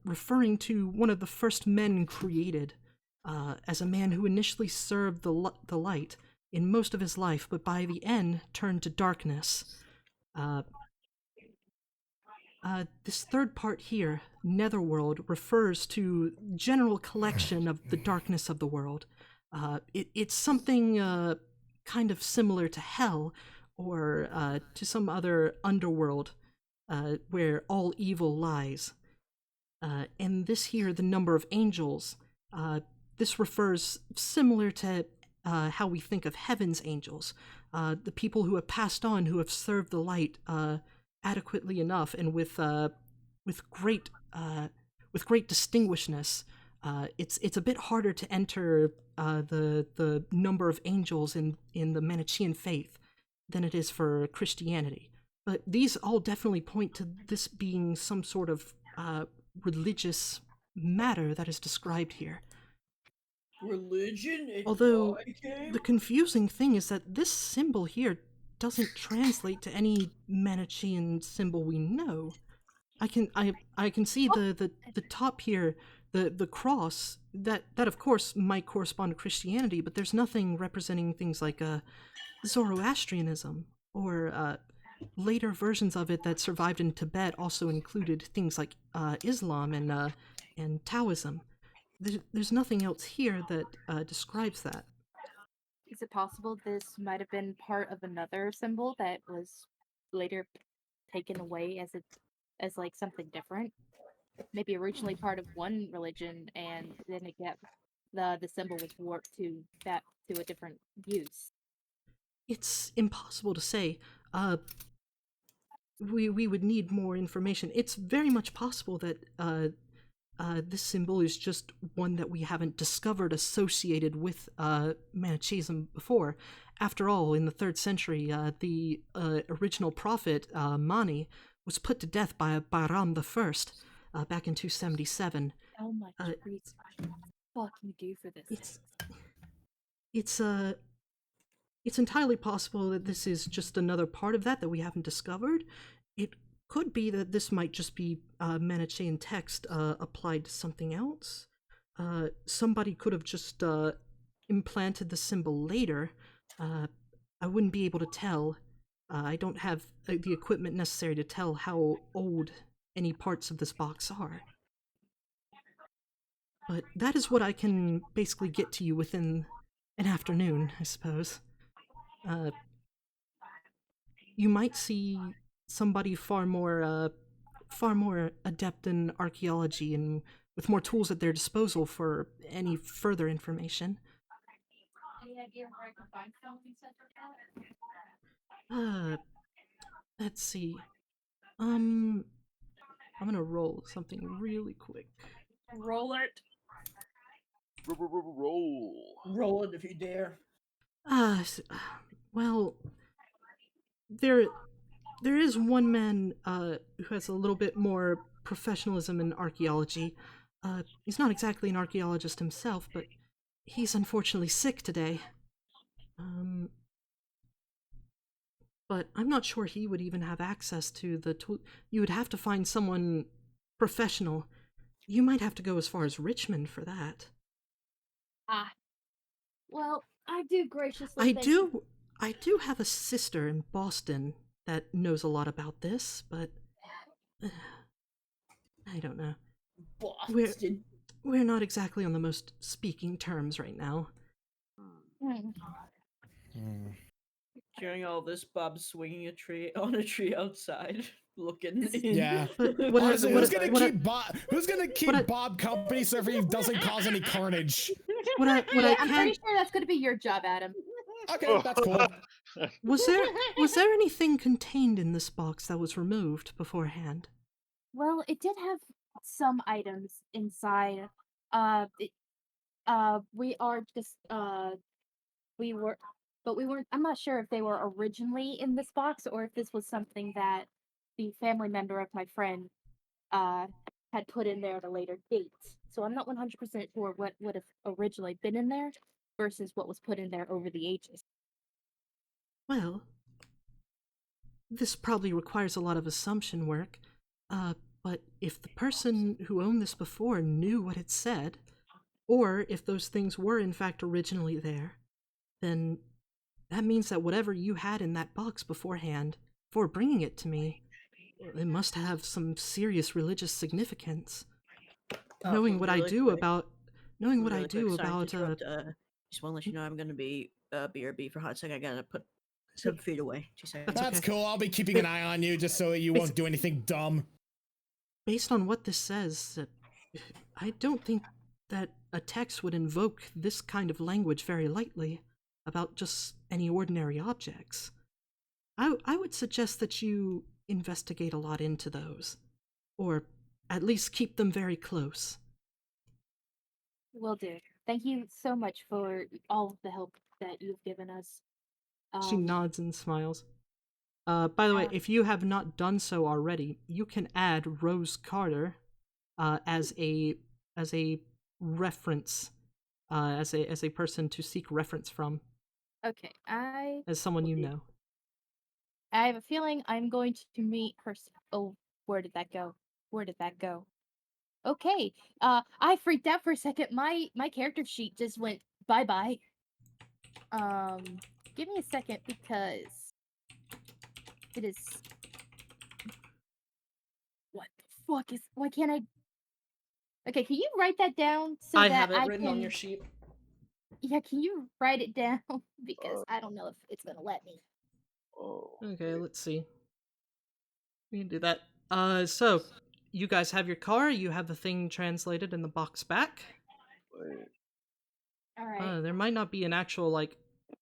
referring to one of the first men created, as a man who initially served the light in most of his life, but by the end turned to darkness. This third part here, Netherworld, refers to general collection of the darkness of the world. It's something kind of similar to Hell, or to some other underworld where all evil lies. And this here, the number of angels, this refers similar to how we think of heaven's angels, the people who have passed on, who have served the light adequately enough and with great distinguishedness. It's a bit harder to enter the number of angels in the Manichaean faith than it is for Christianity. But these all definitely point to this being some sort of religious matter that is described here. Religion? Although the confusing thing is that this symbol here doesn't translate to any Manichaean symbol we know. I can see the top here, the cross, that of course might correspond to Christianity, but there's nothing representing things like Zoroastrianism or later versions of it that survived in Tibet also included things like Islam and Taoism. There's nothing else here that describes that. Is it possible this might have been part of another symbol that was later taken away as like something different? Maybe originally part of one religion, and then it got the symbol was warped to a different use. It's impossible to say. We would need more information. It's very much possible that this symbol is just one that we haven't discovered associated with Manichaeism before. After all, in the 3rd century, the original prophet, Mani, was put to death by Bahram I back in 277. Oh my god, what can you do for this? It's entirely possible that this is just another part of that we haven't discovered. It could be that this might just be Manichaean text applied to something else. Somebody could have just implanted the symbol later. I wouldn't be able to tell. I don't have the equipment necessary to tell how old any parts of this box are. But that is what I can basically get to you within an afternoon, I suppose. You might see somebody far more adept in archaeology and with more tools at their disposal for any further information. Any idea where I can find something such as that? Let's see. I'm gonna roll something really quick. Roll it. Roll. Roll it if you dare. Well, there is one man who has a little bit more professionalism in archaeology. He's not exactly an archaeologist himself, but he's unfortunately sick today. But I'm not sure he would even have access to the tool. You would have to find someone professional. You might have to go as far as Richmond for that. Well, I do graciously I do have a sister in Boston that knows a lot about this, but I don't know. Boston. We're not exactly on the most speaking terms right now. During all this, Bob's swinging on a tree outside, looking in. Yeah. But who's gonna keep Bob company so he doesn't cause any carnage? I'm pretty sure that's going to be your job, Adam. Okay, that's cool. Was there anything contained in this box that was removed beforehand? Well, it did have some items inside. We weren't. I'm not sure if they were originally in this box or if this was something that the family member of my friend had put in there at a later date. So I'm not 100% sure what would have originally been in there versus what was put in there over the ages. Well, this probably requires a lot of assumption work, but if the person who owned this before knew what it said, or if those things were in fact originally there, then that means that whatever you had in that box beforehand, before bringing it to me, it must have some serious religious significance. Knowing what I do about... Just want to let you know I'm going to be BRB for a hot second. I gotta put 7 feet away. 2 seconds. That's That's okay. cool. I'll be keeping an eye on you just so you won't do anything dumb. Based on what this says, I don't think that a text would invoke this kind of language very lightly about just any ordinary objects. I would suggest that you investigate a lot into those, or at least keep them very close. Will do. Thank you so much for all of the help that you've given us. She nods and smiles. By the way, if you have not done so already, you can add Rose Carter as a reference, as a person to seek reference from, Okay, as someone you know. I have a feeling I'm going to meet her. Oh, where did that go? Where did that go? Okay, I freaked out for a second. My character sheet just went bye-bye. Give me a second because it is. What the fuck is? Why can't I? Okay, can you write that down so I that have it I written can? on your sheet. Yeah, can you write it down because I don't know if it's gonna let me. Oh. Okay, let's see. We can do that. So you guys have your car. You have the thing translated in the box back. Wait. All right. There might not be an actual like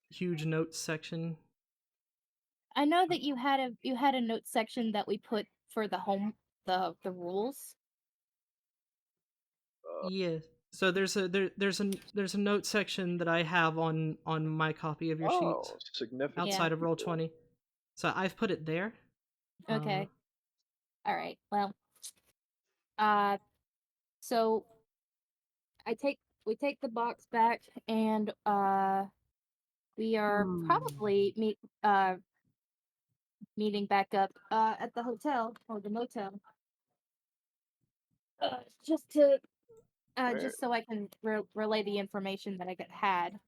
huge notes section. I know that you had a note section that we put for the the rules. Yeah. So there's a note section that I have on my copy of your Oh, sheet significant. outside of Roll20. So I've put it there. Okay. All right. Well. So we take the box back and we are probably meeting back up at the hotel or the motel. Just to Where- just so I can relay the information that I had.